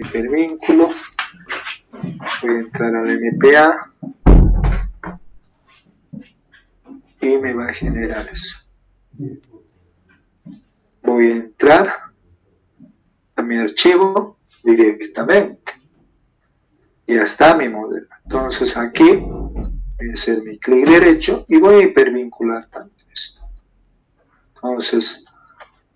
hipervínculo, voy a entrar al MPA y me va a generar eso. Voy a entrar a mi archivo directamente. Ya está mi modelo. Entonces aquí voy a hacer mi clic derecho y voy a hipervincular también esto. Entonces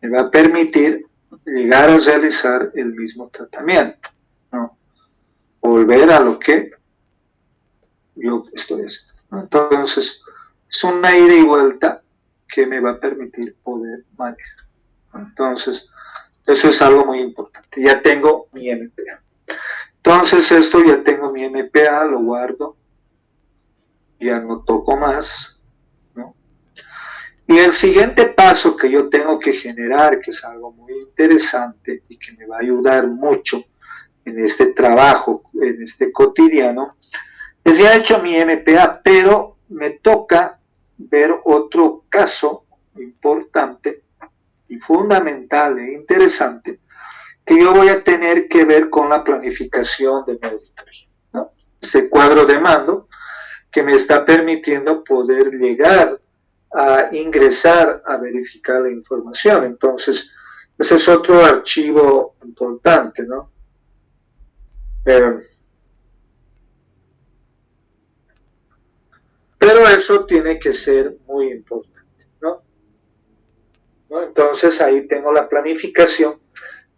me va a permitir llegar a realizar el mismo tratamiento, ¿no? Volver a lo que yo estoy haciendo, ¿no? Entonces es una ida y vuelta que me va a permitir poder manejar. Entonces eso es algo muy importante. Ya tengo mi MPA. Entonces esto ya tengo mi MPA, lo guardo, ya no toco más, ¿no? Y el siguiente paso que yo tengo que generar, que es algo muy interesante y que me va a ayudar mucho en este trabajo, en este cotidiano, es ya he hecho mi MPA, pero me toca ver otro caso importante y fundamental e interesante que yo voy a tener que ver con la planificación de mi auditoría, ¿no? Ese cuadro de mando que me está permitiendo poder llegar a ingresar a verificar la información. Entonces, ese es otro archivo importante, ¿no? Pero eso tiene que ser muy importante, ¿no? Entonces, ahí tengo la planificación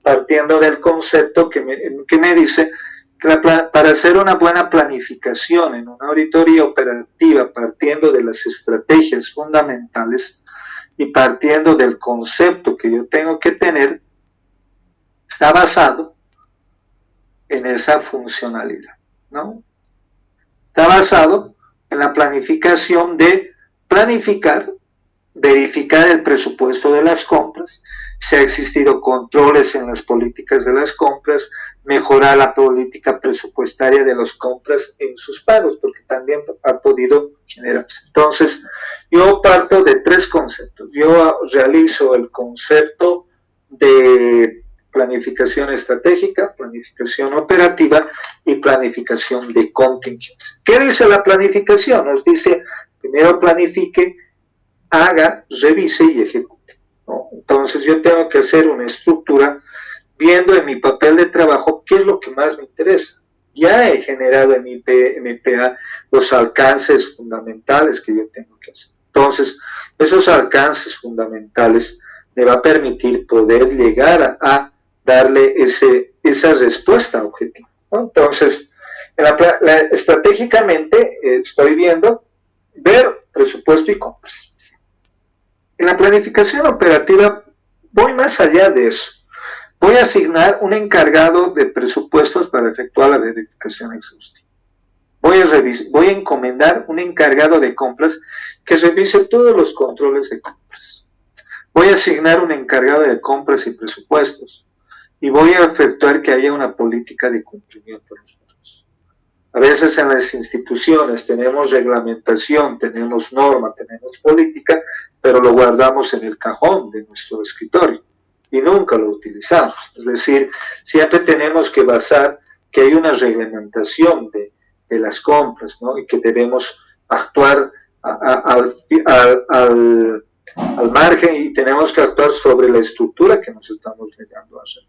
partiendo del concepto que me dice que para hacer una buena planificación en una auditoría operativa, partiendo de las estrategias fundamentales y partiendo del concepto que yo tengo que tener, está basado en esa funcionalidad, ¿no? Está basado en la planificación de planificar, verificar el presupuesto de las compras, si ha existido controles en las políticas de las compras, mejorar la política presupuestaria de las compras en sus pagos, porque también ha podido generarse. Entonces, yo parto de tres conceptos. Yo realizo el concepto de planificación estratégica, planificación operativa y planificación de contingencia. ¿Qué dice la planificación? Nos dice, primero planifique, haga, revise y ejecute, ¿no? Entonces yo tengo que hacer una estructura viendo en mi papel de trabajo qué es lo que más me interesa. Ya he generado en mi MPA los alcances fundamentales que yo tengo que hacer. Entonces, esos alcances fundamentales me va a permitir poder llegar a darle esa respuesta objetiva, ¿no? Entonces, estratégicamente estoy viendo, ver presupuesto y compras. En la planificación operativa voy más allá de eso. Voy a asignar un encargado de presupuestos para efectuar la verificación exhaustiva. Voy a encomendar un encargado de compras que revise todos los controles de compras. Voy a asignar un encargado de compras y presupuestos. Y voy a efectuar que haya una política de cumplimiento de los mismos. A veces en las instituciones tenemos reglamentación, tenemos norma, tenemos política, pero lo guardamos en el cajón de nuestro escritorio y nunca lo utilizamos. Es decir, siempre tenemos que basar que hay una reglamentación de las compras, ¿no? Y que debemos actuar al margen y tenemos que actuar sobre la estructura que nos estamos negando a hacer.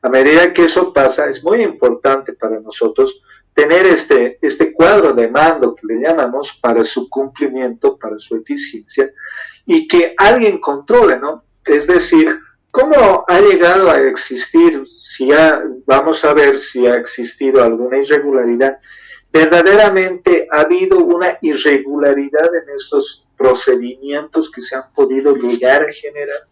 A medida que eso pasa, es muy importante para nosotros tener este cuadro de mando que le llamamos para su cumplimiento, para su eficiencia, y que alguien controle, ¿no? Es decir, ¿cómo ha llegado a existir? Vamos a ver si ha existido alguna irregularidad. Verdaderamente ha habido una irregularidad en estos procedimientos que se han podido llegar a generar.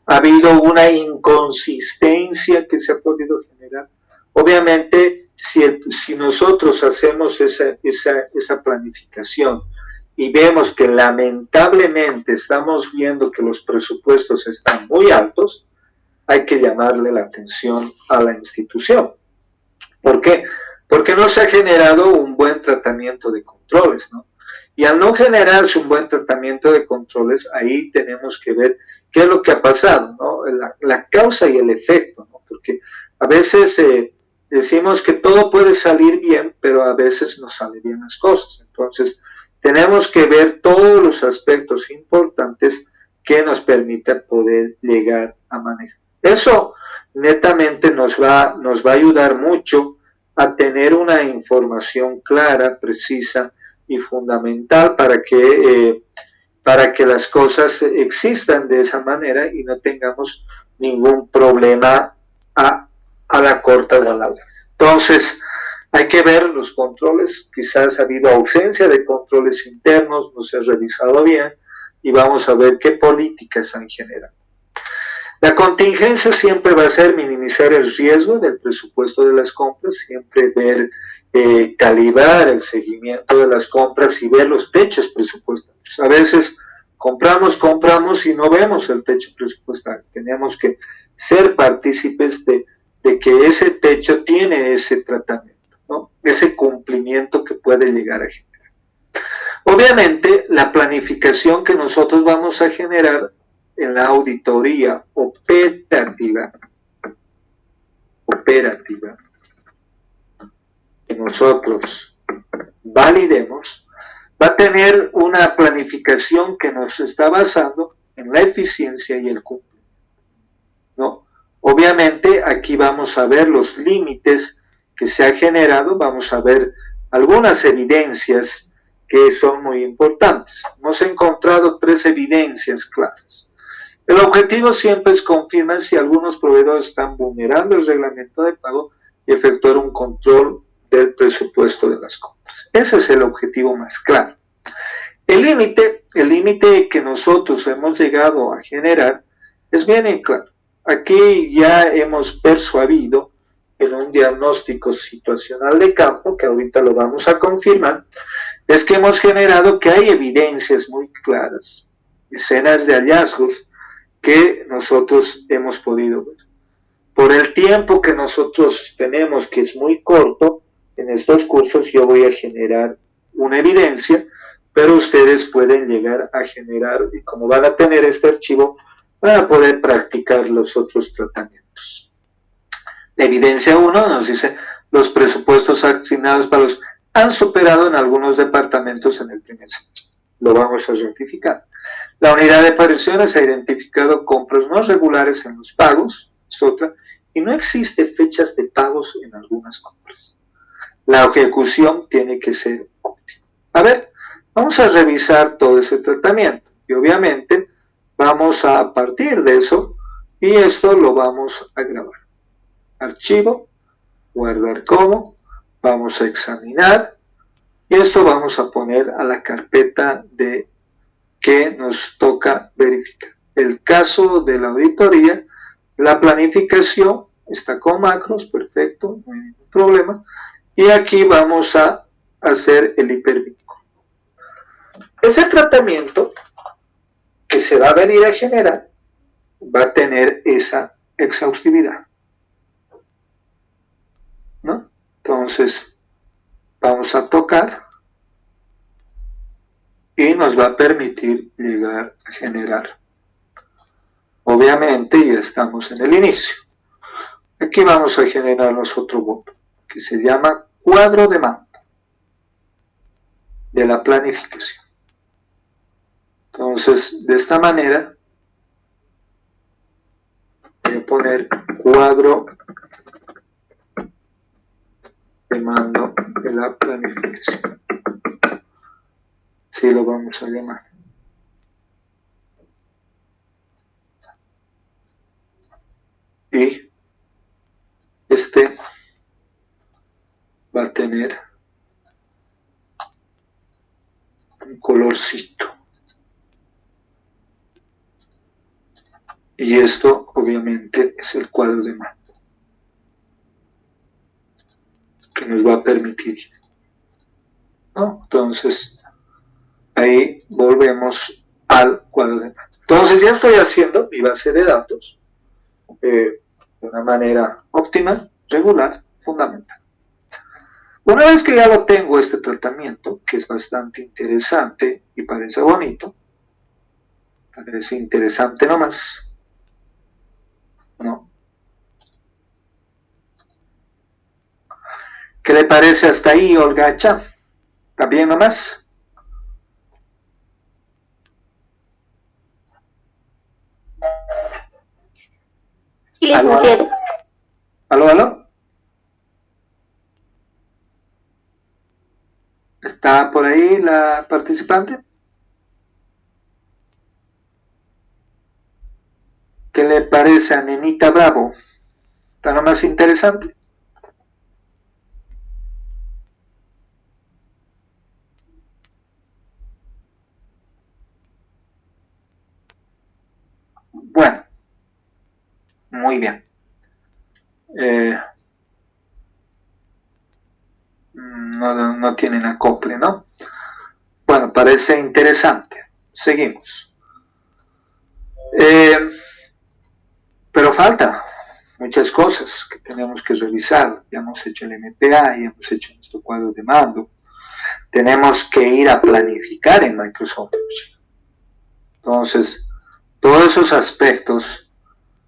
Ha habido una inconsistencia que se ha podido generar. Obviamente, si nosotros hacemos esa planificación y vemos que lamentablemente estamos viendo que los presupuestos están muy altos, hay que llamarle la atención a la institución. ¿Por qué? Porque no se ha generado un buen tratamiento de controles, ¿no? Y al no generarse un buen tratamiento de controles, ahí tenemos que ver qué es lo que ha pasado, ¿no? La causa y el efecto, ¿no? Porque a veces decimos que todo puede salir bien, pero a veces no salen bien las cosas. Entonces, tenemos que ver todos los aspectos importantes que nos permitan poder llegar a manejar. Eso netamente nos va a ayudar mucho a tener una información clara, precisa y fundamental para que las cosas existan de esa manera y no tengamos ningún problema a la corta o a la larga. Entonces, hay que ver los controles, quizás ha habido ausencia de controles internos, no se ha revisado bien y vamos a ver qué políticas han generado. La contingencia siempre va a ser minimizar el riesgo del presupuesto de las compras, siempre ver, calibrar el seguimiento de las compras y ver los techos presupuestarios. A veces compramos y no vemos el techo presupuestario. Tenemos que ser partícipes de que ese techo tiene ese tratamiento, ¿no? Ese cumplimiento que puede llegar a generar. Obviamente, la planificación que nosotros vamos a generar en la auditoría operativa que nosotros validemos, va a tener una planificación que nos está basando en la eficiencia y el cumplimiento, ¿no? Obviamente aquí vamos a ver los límites que se ha generado, vamos a ver algunas evidencias que son muy importantes. Hemos encontrado 3 evidencias claras. El objetivo siempre es confirmar si algunos proveedores están vulnerando el reglamento de pago y efectuar un control del presupuesto de las compras. Ese es el objetivo más claro. El límite que nosotros hemos llegado a generar es bien claro. Aquí ya hemos persuadido en un diagnóstico situacional de campo, que ahorita lo vamos a confirmar, es que hemos generado que hay evidencias muy claras, escenas de hallazgos que nosotros hemos podido ver. Por el tiempo que nosotros tenemos, que es muy corto, en estos cursos yo voy a generar una evidencia, pero ustedes pueden llegar a generar, y como van a tener este archivo, van a poder practicar los otros tratamientos. La evidencia 1 nos dice, los presupuestos asignados para los han superado en algunos departamentos en el primer semestre. Lo vamos a rectificar. La unidad de operaciones ha identificado compras no regulares en los pagos, es otra, y no existe fechas de pagos en algunas compras. La ejecución tiene que ser óptima. A ver, vamos a revisar todo ese tratamiento y obviamente vamos a partir de eso y esto lo vamos a grabar. Archivo, guardar como, vamos a examinar y esto vamos a poner a la carpeta de que nos toca verificar. El caso de la auditoría, la planificación está con macros, perfecto, no hay ningún problema. Y aquí vamos a hacer el hipervínculo. Ese tratamiento que se va a venir a generar va a tener esa exhaustividad, ¿no? Entonces, vamos a tocar y nos va a permitir llegar a generar. Obviamente ya estamos en el inicio. Aquí vamos a generar nosotros otro que se llama cuadro de mando de la planificación. Entonces, de esta manera, voy a poner cuadro de mando de la planificación. Así lo vamos a llamar. Y este va a tener un colorcito. Y esto obviamente es el cuadro de mando que nos va a permitir, ¿no? Entonces ahí volvemos al cuadro de mando. Entonces ya estoy haciendo mi base de datos de una manera óptima, regular, fundamental. Una vez que ya lo tengo este tratamiento, que es bastante interesante y parece bonito, parece interesante nomás, ¿no? ¿Qué le parece hasta ahí, Olgacha? ¿Está bien nomás? Sí, licenciado. ¿Aló, aló? ¿Está por ahí la participante? ¿Qué le parece a Nenita Bravo? ¿Está lo más interesante? Bueno, muy bien. No tienen acople, ¿no? Bueno, parece interesante. Seguimos. Pero falta muchas cosas que tenemos que revisar. Ya hemos hecho el MPA, ya hemos hecho nuestro cuadro de mando. Tenemos que ir a planificar en Microsoft. Entonces, todos esos aspectos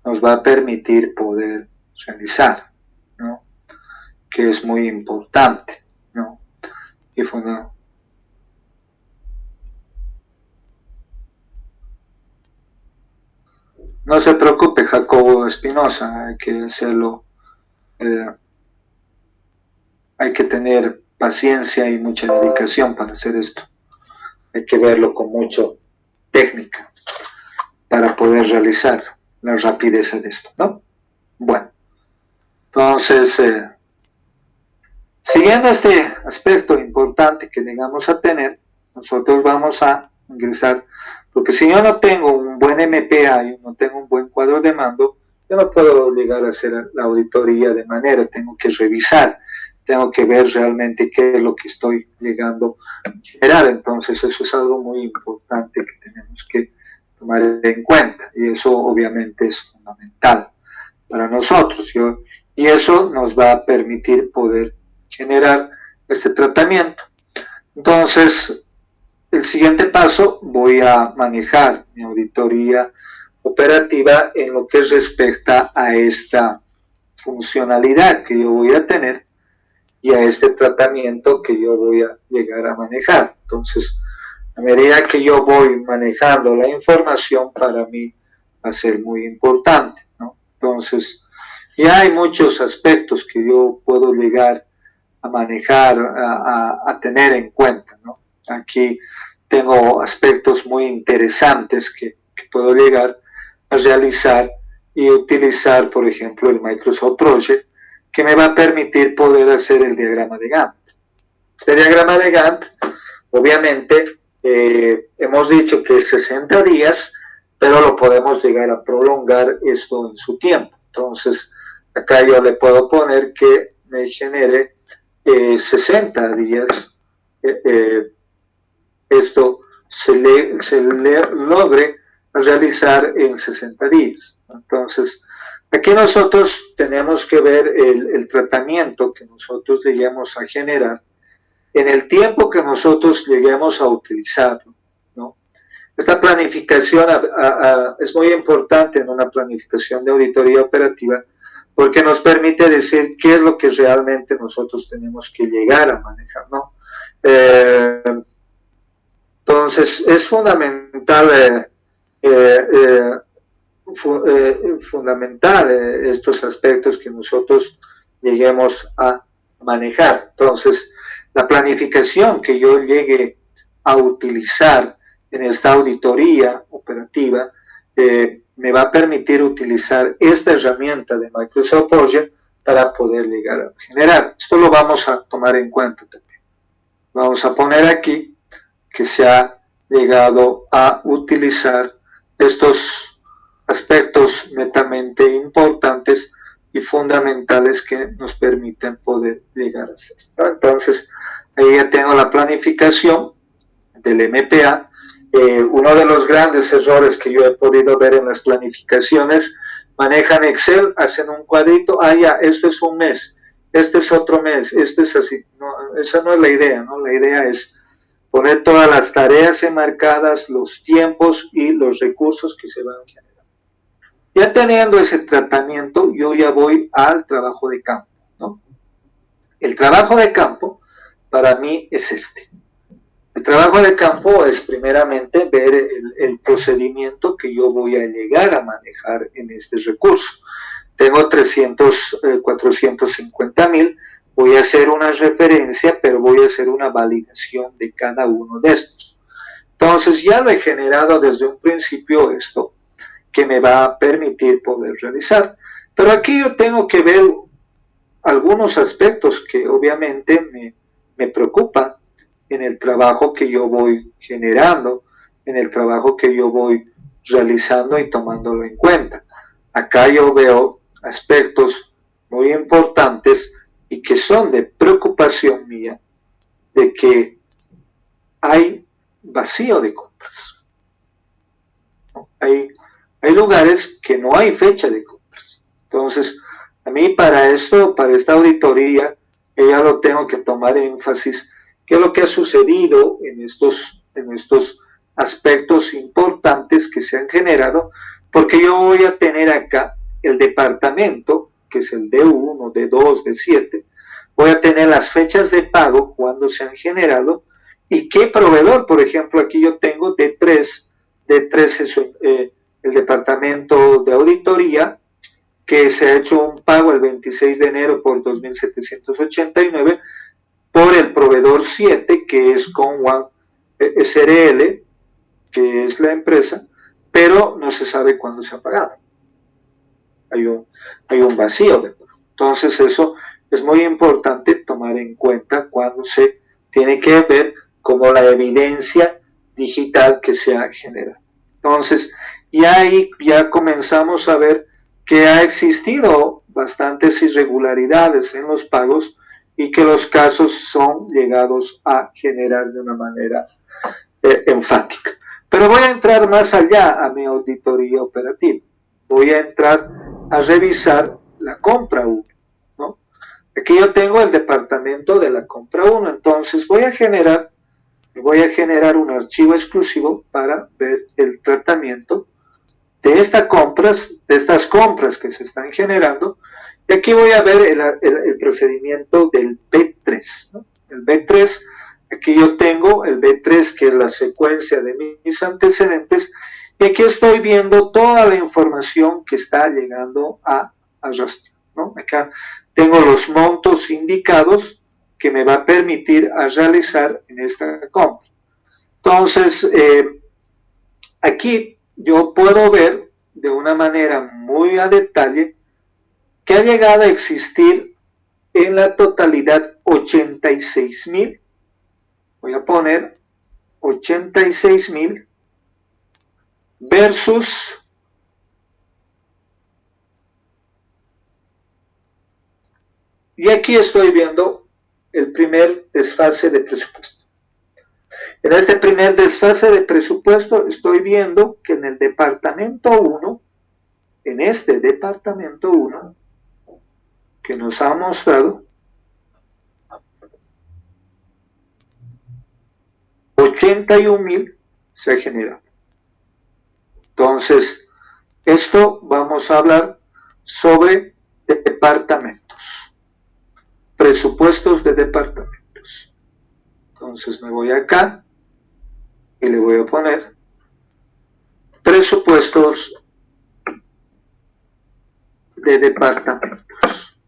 nos va a permitir poder realizar, ¿no? Que es muy importante, ¿no? Y no se preocupe, Jacobo Espinosa, hay que hacerlo, hay que tener paciencia y mucha dedicación para hacer esto. Hay que verlo con mucha técnica para poder realizar la rapidez de esto, ¿no? Bueno, entonces, siguiendo este aspecto importante que llegamos a tener, nosotros vamos a ingresar, porque si yo no tengo un buen MPA y no tengo un buen cuadro de mando, yo no puedo llegar a hacer la auditoría de manera, tengo que revisar, tengo que ver realmente qué es lo que estoy llegando a generar. Entonces eso es algo muy importante que tenemos que tomar en cuenta, y eso obviamente es fundamental para nosotros, y eso nos va a permitir poder generar este tratamiento. Entonces, el siguiente paso, voy a manejar mi auditoría operativa en lo que respecta a esta funcionalidad que yo voy a tener y a este tratamiento que yo voy a llegar a manejar. Entonces, a medida que yo voy manejando la información, para mí va a ser muy importante, ¿no? Entonces, ya hay muchos aspectos que yo puedo llegar a manejar, a tener en cuenta, ¿no? Aquí tengo aspectos muy interesantes que puedo llegar a realizar y utilizar, por ejemplo, el Microsoft Project, que me va a permitir poder hacer el diagrama de Gantt. Este diagrama de Gantt, obviamente, hemos dicho que es 60 días, pero lo podemos llegar a prolongar esto en su tiempo. Entonces, acá yo le puedo poner que me genere 60 días, esto se logre realizar en 60 días. Entonces, aquí nosotros tenemos que ver el tratamiento que nosotros lleguemos a generar en el tiempo que nosotros lleguemos a utilizarlo, ¿no? Esta planificación es muy importante en una planificación de auditoría operativa, porque nos permite decir qué es lo que realmente nosotros tenemos que llegar a manejar, ¿no? Entonces, es fundamental, fundamental estos aspectos que nosotros lleguemos a manejar. Entonces, la planificación que yo llegue a utilizar en esta auditoría operativa me va a permitir utilizar esta herramienta de Microsoft Project para poder llegar a generar. Esto lo vamos a tomar en cuenta también. Vamos a poner aquí que se ha llegado a utilizar estos aspectos netamente importantes y fundamentales que nos permiten poder llegar a hacer. Entonces, ahí ya tengo la planificación del MPA. Uno de los grandes errores que yo he podido ver en las planificaciones, manejan Excel, hacen un cuadrito, ya, esto es un mes, este es otro mes, este es así. No, esa no es la idea, ¿no? La idea es poner todas las tareas enmarcadas, los tiempos y los recursos que se van a generar. Ya teniendo ese tratamiento, yo ya voy al trabajo de campo, ¿no? El trabajo de campo para mí es este. El trabajo de campo es primeramente ver el procedimiento que yo voy a llegar a manejar en este recurso. Tengo 450,000, voy a hacer una referencia, pero voy a hacer una validación de cada uno de estos. Entonces ya lo he generado desde un principio esto, que me va a permitir poder realizar. Pero aquí yo tengo que ver algunos aspectos que obviamente me preocupan en el trabajo que yo voy generando, en el trabajo que yo voy realizando y tomándolo en cuenta. Acá yo veo aspectos muy importantes y que son de preocupación mía, de que hay vacío de compras. Hay lugares que no hay fecha de compras. Entonces, a mí para esto, para esta auditoría, yo ya lo tengo que tomar énfasis, qué es lo que ha sucedido en estos aspectos importantes que se han generado, porque yo voy a tener acá el departamento, que es el D1, D2, D7, voy a tener las fechas de pago, cuando se han generado, y qué proveedor. Por ejemplo, aquí yo tengo D3 es el departamento de auditoría, que se ha hecho un pago el 26 de enero por 2.789 por el proveedor 7, que es con One SRL, que es la empresa, pero no se sabe cuándo se ha pagado. Hay un vacío de pago. Entonces eso es muy importante tomar en cuenta cuando se tiene que ver como la evidencia digital que se ha generado. Entonces, ya ahí ya comenzamos a ver que ha existido bastantes irregularidades en los pagos y que los casos son llegados a generar de una manera enfática. Pero voy a entrar más allá a mi auditoría operativa. Voy a entrar a revisar la compra 1, ¿no? Aquí yo tengo el departamento de la compra 1, entonces voy a generar un archivo exclusivo para ver el tratamiento de estas compras que se están generando, y aquí voy a ver el procedimiento del B3, ¿no? El B3, aquí yo tengo el B3, que es la secuencia de mis antecedentes, y aquí estoy viendo toda la información que está llegando a rastro, ¿no? Acá tengo los montos indicados que me va a permitir a realizar en esta compra. Entonces, aquí yo puedo ver de una manera muy a detalle que ha llegado a existir en la totalidad 86,000, voy a poner 86,000 versus y aquí estoy viendo el primer desfase de presupuesto. En este primer desfase de presupuesto estoy viendo que en el departamento 1, en este departamento 1, que nos ha mostrado 81,000 se ha generado. Entonces, esto vamos a hablar sobre departamentos, presupuestos de departamentos. Entonces me voy acá y le voy a poner presupuestos de departamentos.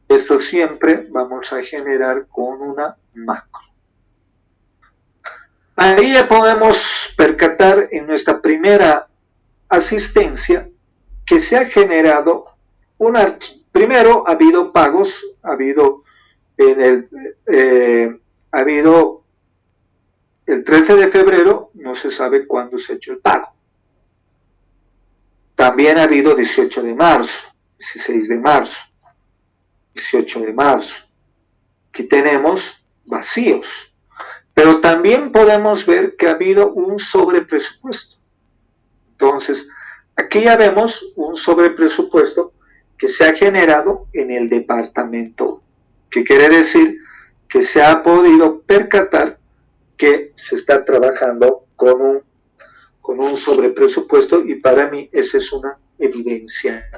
Esto siempre vamos a generar con una macro. Ahí ya podemos percatar en nuestra primera asistencia que se ha generado primero ha habido pagos, ha habido el 13 de febrero, no se sabe cuándo se ha hecho el pago. También ha habido 18 de marzo, 16 de marzo, 18 de marzo. Aquí tenemos vacíos, pero también podemos ver que ha habido un sobrepresupuesto. Entonces, aquí ya vemos un sobrepresupuesto que se ha generado en el departamento, que quiere decir que se ha podido percatar que se está trabajando con un sobrepresupuesto, y para mí esa es una evidencia.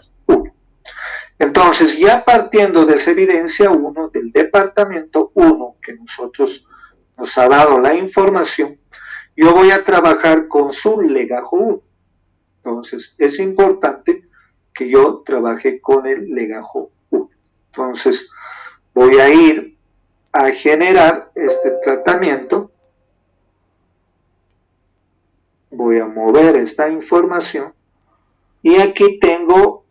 Entonces, ya partiendo de esa evidencia 1 del departamento 1 que nos ha dado la información, yo voy a trabajar con su legajo 1. Entonces, es importante que yo trabaje con el legajo 1. Entonces, voy a ir a generar este tratamiento. Voy a mover esta información. Y aquí tengo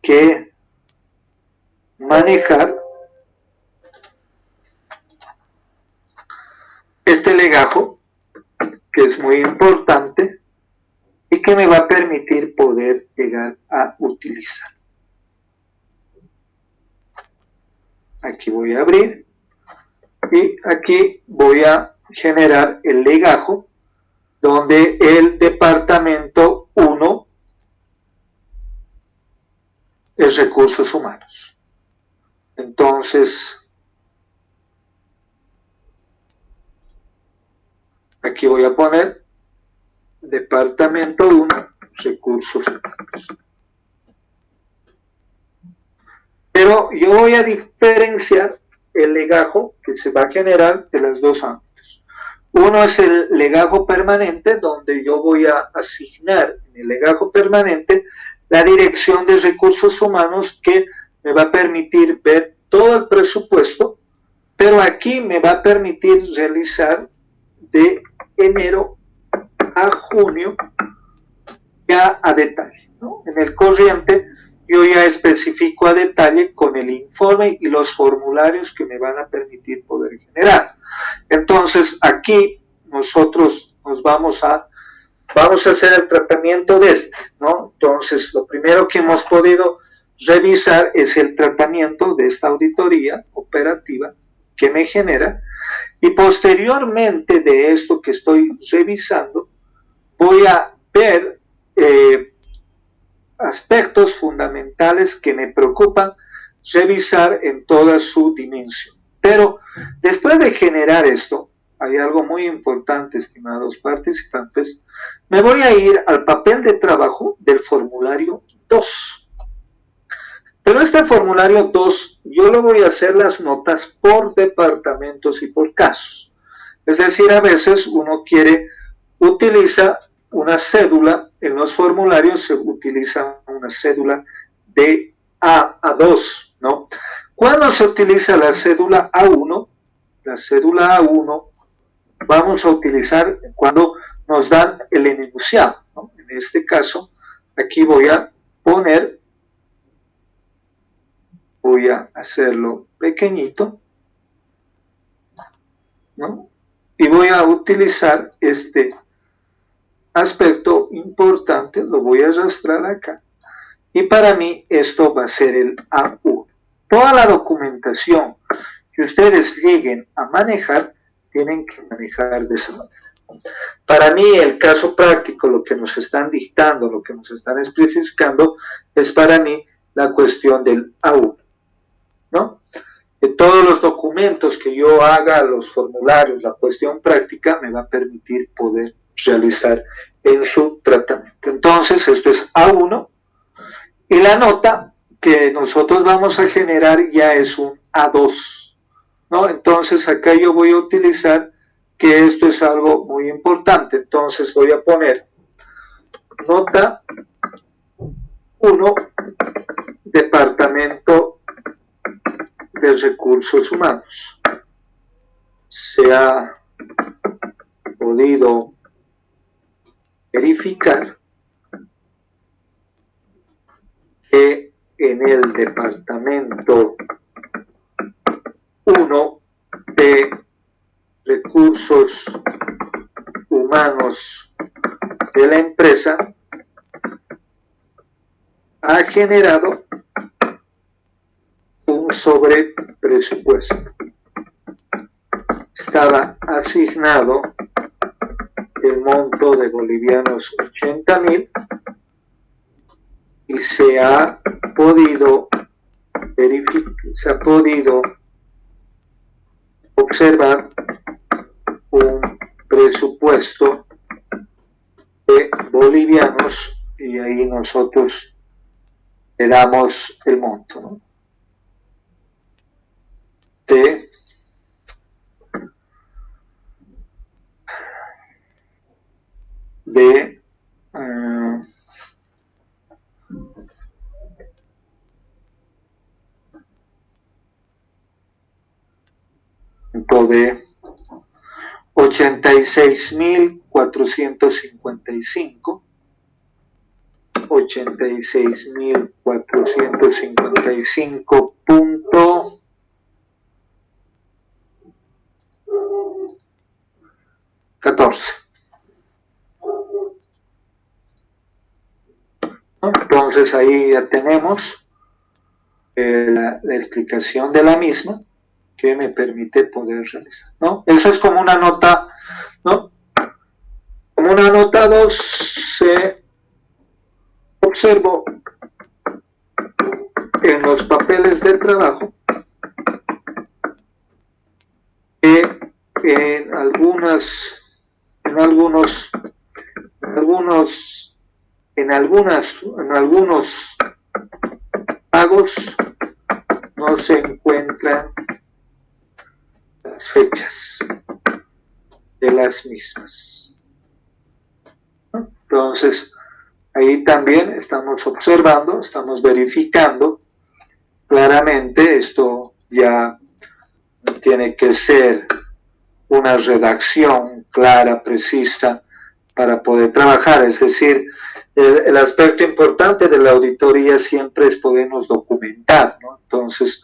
que manejar este legajo, que es muy importante y que me va a permitir poder llegar a utilizar. Aquí voy a abrir y aquí voy a generar el legajo donde el departamento 1 es recursos humanos. Entonces, aquí voy a poner departamento 1, recursos humanos. Pero yo voy a diferenciar el legajo que se va a generar de los dos ámbitos. Uno es el legajo permanente, donde yo voy a asignar en el legajo permanente la dirección de recursos humanos que me va a permitir ver todo el presupuesto, pero aquí me va a permitir realizar de enero a junio ya a detalle, ¿no? En el corriente yo ya especifico a detalle con el informe y los formularios que me van a permitir poder generar. Entonces aquí nosotros nos vamos a hacer el tratamiento de este, ¿no? Entonces lo primero que hemos podido revisar es el tratamiento de esta auditoría operativa que me genera, y posteriormente de esto que estoy revisando voy a ver aspectos fundamentales que me preocupan revisar en toda su dimensión. Pero después de generar esto, hay algo muy importante, estimados participantes. Me voy a ir al papel de trabajo del formulario 2. Pero este formulario 2, yo lo voy a hacer las notas por departamentos y por casos. Es decir, a veces uno utiliza una cédula, en los formularios se utiliza una cédula de A2, ¿no? Cuando se utiliza la cédula A1, vamos a utilizar cuando nos dan el enunciado, ¿no? En este caso, aquí voy a hacerlo pequeñito, ¿no? Y voy a utilizar este aspecto importante, lo voy a arrastrar acá. Y para mí esto va a ser el A1. Toda la documentación que ustedes lleguen a manejar, tienen que manejar de esa manera. Para mí el caso práctico, lo que nos están dictando, lo que nos están especificando, es para mí la cuestión del A1, ¿no? De todos los documentos que yo haga, los formularios, la cuestión práctica, me va a permitir poder realizar en su tratamiento. Entonces, esto es A1, y la nota que nosotros vamos a generar ya es un A2, ¿no? Entonces, acá yo voy a utilizar que esto es algo muy importante. Entonces, voy a poner nota 1, departamento de recursos humanos. Se ha podido verificar que en el departamento 1 de recursos humanos de la empresa ha generado un sobrepresupuesto. Estaba asignado el monto de bolivianos 80.000 y se ha podido verificar, se ha podido observar un presupuesto de bolivianos, y ahí nosotros le damos el monto, ¿no? De de 86.455, 86.455.14. Entonces ahí ya tenemos la explicación de la misma que me permite poder realizar, ¿no? Eso es como una nota, ¿no? Como una nota 2 se observó en los papeles de trabajo que en algunos pagos no se encuentran las fechas de las mismas. Entonces, ahí también estamos observando, estamos verificando claramente, esto ya tiene que ser una redacción clara, precisa, para poder trabajar. Es decir, el aspecto importante de la auditoría siempre es podernos documentar, ¿no? Entonces,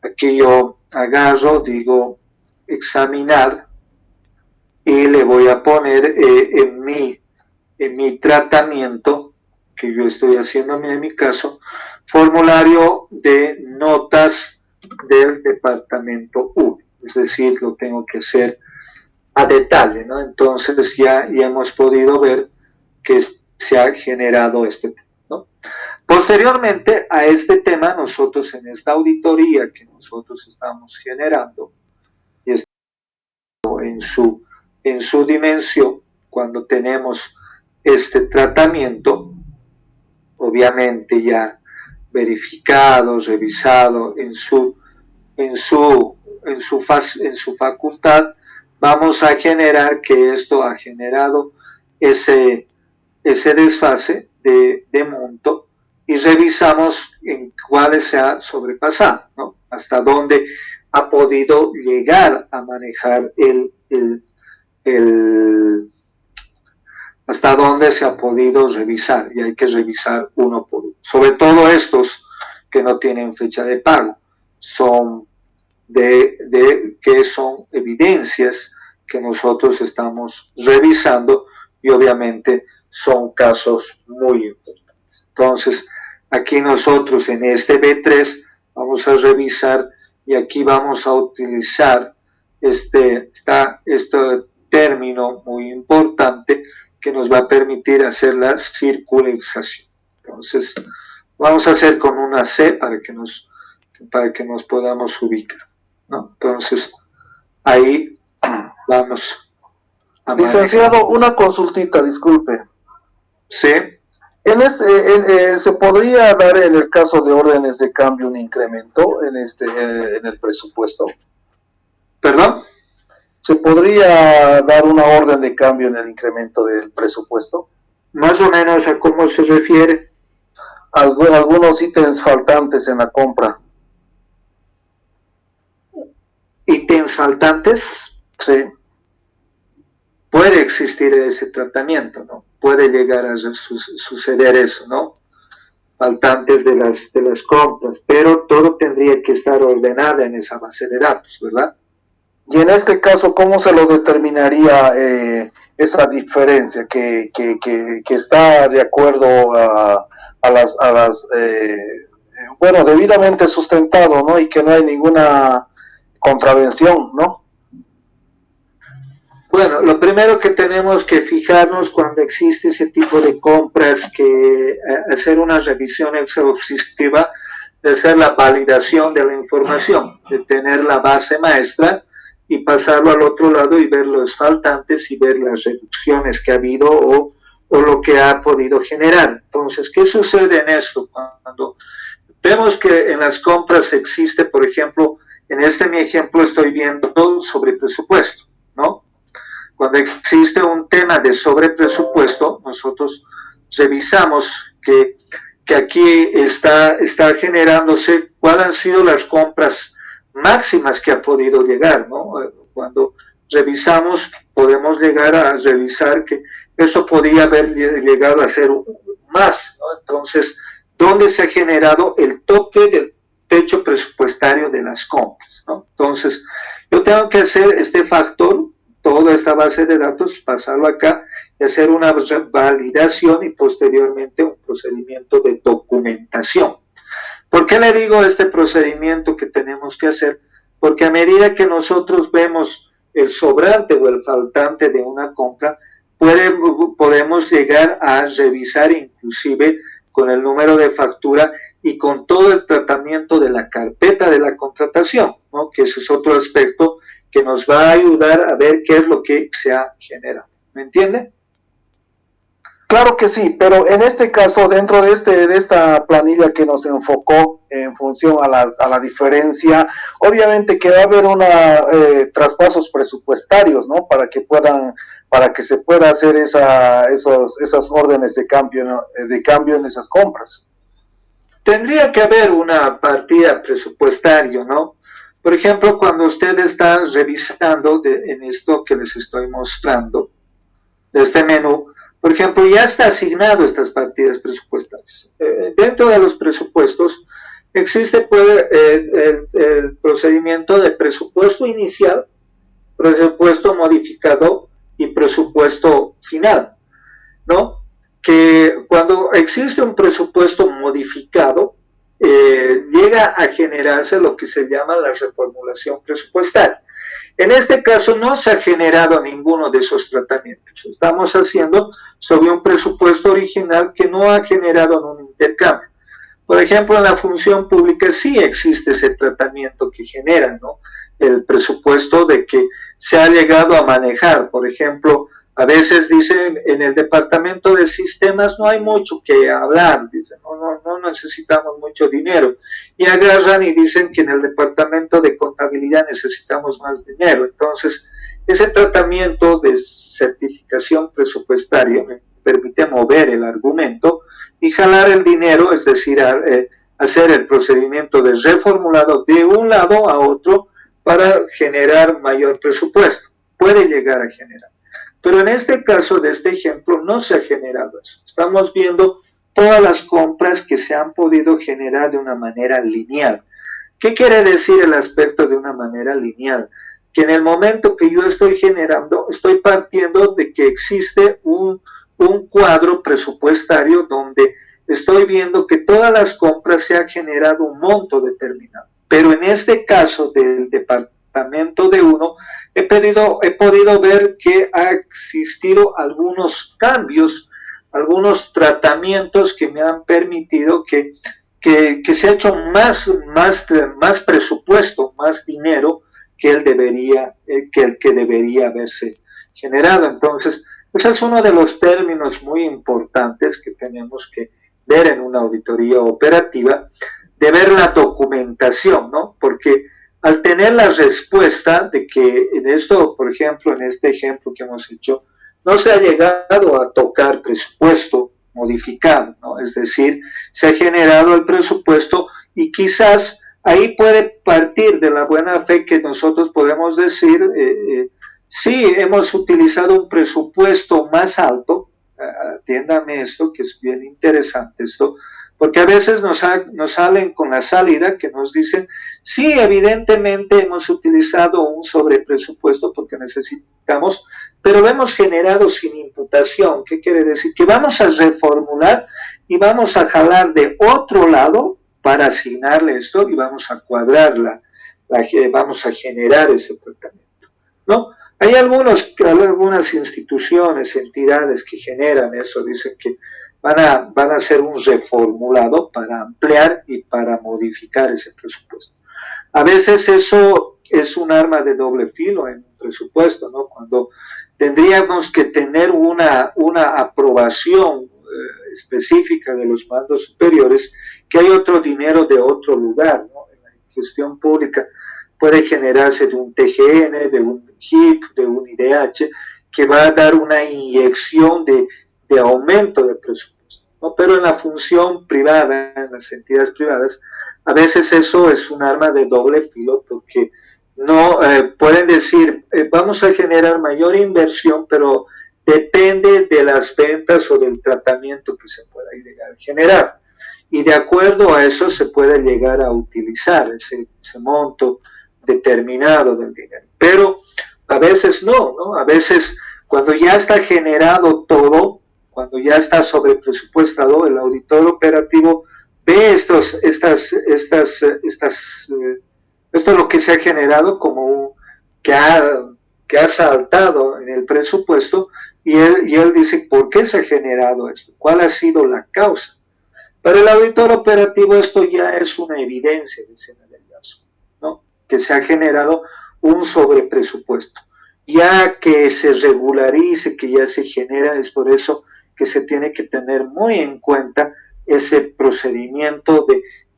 aquí yo agarro, digo, examinar, y le voy a poner en mi tratamiento, que yo estoy haciendo en mi caso, formulario de notas del departamento 1. Es decir, lo tengo que hacer a detalle, ¿no? Entonces ya hemos podido ver que se ha generado este tema, ¿no? Posteriormente a este tema, nosotros en esta auditoría que nosotros estamos generando, y en su dimensión, cuando tenemos este tratamiento, obviamente ya verificado, revisado en su facultad, vamos a generar que esto ha generado ese desfase de monto, y revisamos en cuáles se ha sobrepasado, ¿no? Hasta dónde ha podido llegar a manejar hasta dónde se ha podido revisar, y hay que revisar uno por uno. Sobre todo estos que no tienen fecha de pago, son que son evidencias que nosotros estamos revisando, y obviamente son casos muy importantes. Entonces, aquí nosotros en este B3 vamos a revisar, y aquí vamos a utilizar este término muy importante que nos va a permitir hacer la circularización. Entonces, vamos a hacer con una C para que nos podamos ubicar, ¿no? Entonces, ahí vamos a Licenciado, una consultita, disculpe. Sí. ¿Se podría dar en el caso de órdenes de cambio un incremento en el presupuesto? ¿Perdón? ¿Se podría dar una orden de cambio en el incremento del presupuesto? Más o menos, ¿a cómo se refiere? Algunos ítems faltantes en la compra. ¿Ítems faltantes? Sí. Puede existir ese tratamiento, ¿no? Puede llegar a suceder eso, ¿no? Faltantes de las compras, pero todo tendría que estar ordenado en esa base de datos, ¿verdad? Y en este caso, ¿cómo se lo determinaría esa diferencia que está de acuerdo a las debidamente sustentado, ¿no? Y que no hay ninguna contravención, ¿no? Bueno, lo primero que tenemos que fijarnos cuando existe ese tipo de compras, que hacer una revisión exhaustiva, de hacer la validación de la información, de tener la base maestra y pasarlo al otro lado y ver los faltantes y ver las reducciones que ha habido o o lo que ha podido generar. Entonces, ¿qué sucede en esto? Cuando vemos que en las compras existe, por ejemplo, en mi ejemplo estoy viendo sobre presupuesto, ¿no? Cuando existe un tema de sobrepresupuesto, nosotros revisamos que aquí está generándose cuáles han sido las compras máximas que ha podido llegar, ¿no? Cuando revisamos, podemos llegar a revisar que eso podía haber llegado a ser más, ¿no? Entonces, ¿dónde se ha generado el tope del techo presupuestario de las compras, ¿no? Entonces, yo tengo que hacer este factor, toda esta base de datos, pasarlo acá y hacer una validación y posteriormente un procedimiento de documentación. ¿Por qué le digo este procedimiento que tenemos que hacer? Porque a medida que nosotros vemos el sobrante o el faltante de una compra, podemos llegar a revisar inclusive con el número de factura y con todo el tratamiento de la carpeta de la contratación, ¿no? Que ese es otro aspecto que nos va a ayudar a ver qué es lo que se ha generado. ¿Me entiende? Claro que sí, pero en este caso, dentro de esta planilla que nos enfocó en función a la diferencia, obviamente que va a haber traspasos presupuestarios, ¿no? Para que se pueda hacer esas órdenes de cambio en esas compras. Tendría que haber una partida presupuestaria, ¿no? Por ejemplo, cuando usted está revisando en esto que les estoy mostrando, de este menú, por ejemplo, ya está asignado estas partidas presupuestarias. Dentro de los presupuestos existe el procedimiento de presupuesto inicial, presupuesto modificado y presupuesto final, ¿no? Que cuando existe un presupuesto modificado, llega a generarse lo que se llama la reformulación presupuestaria. En este caso no se ha generado ninguno de esos tratamientos. Estamos haciendo sobre un presupuesto original que no ha generado un intercambio. Por ejemplo, en la función pública sí existe ese tratamiento que genera, ¿no? El presupuesto de que se ha llegado a manejar. Por ejemplo, a veces dicen en el departamento de sistemas no hay mucho que hablar, dicen no necesitamos mucho dinero, y agarran y dicen que en el departamento de contabilidad necesitamos más dinero. Entonces, ese tratamiento de certificación presupuestaria me permite mover el argumento y jalar el dinero, es decir, hacer el procedimiento de reformulado de un lado a otro para generar mayor presupuesto. Puede llegar a generar. Pero en este caso de este ejemplo no se ha generado eso. Estamos viendo todas las compras que se han podido generar de una manera lineal. ¿Qué quiere decir el aspecto de una manera lineal? Que en el momento que yo estoy generando, estoy partiendo de que existe un cuadro presupuestario donde estoy viendo que todas las compras se ha generado un monto determinado. Pero en este caso del departamento de uno, he podido ver que ha existido algunos cambios, algunos tratamientos que me han permitido que se ha hecho más presupuesto, más dinero que el que debería haberse generado. Entonces, ese es uno de los términos muy importantes que tenemos que ver en una auditoría operativa, de ver la documentación, ¿no? Porque al tener la respuesta de que en esto, por ejemplo, en este ejemplo que hemos hecho, no se ha llegado a tocar presupuesto modificado, ¿no? Es decir, se ha generado el presupuesto y quizás ahí puede partir de la buena fe que nosotros podemos decir, sí, hemos utilizado un presupuesto más alto, atiéndame esto, que es bien interesante esto, porque a veces nos salen con la salida que nos dicen, sí, evidentemente hemos utilizado un sobrepresupuesto porque necesitamos, pero lo hemos generado sin imputación. ¿Qué quiere decir? Que vamos a reformular y vamos a jalar de otro lado para asignarle esto y vamos a cuadrarla, vamos a generar ese tratamiento, ¿no? Hay algunas instituciones, entidades que generan eso, dicen que van a hacer un reformulado para ampliar y para modificar ese presupuesto. A veces eso es un arma de doble filo en un presupuesto, ¿no? Cuando tendríamos que tener una aprobación específica de los mandos superiores, que hay otro dinero de otro lugar, ¿no? En la gestión pública puede generarse de un TGN, de un HIP, de un IDH, que va a dar una inyección de aumento de presupuesto, ¿no? Pero en la función privada, en las entidades privadas, a veces eso es un arma de doble filo, porque no pueden decir, vamos a generar mayor inversión, pero depende de las ventas o del tratamiento que se pueda llegar a generar. Y de acuerdo a eso se puede llegar a utilizar ese monto determinado del dinero. Pero a veces no, ¿no? A veces cuando ya está generado todo, cuando ya está sobrepresupuestado, el auditor operativo ve esto lo que se ha generado como que ha saltado en el presupuesto, y él dice, ¿por qué se ha generado esto? ¿Cuál ha sido la causa? Para el auditor operativo esto ya es una evidencia de escena del gasto, ¿no? Que se ha generado un sobrepresupuesto. Ya que se regularice, que ya se genera, es por eso que se tiene que tener muy en cuenta ese procedimiento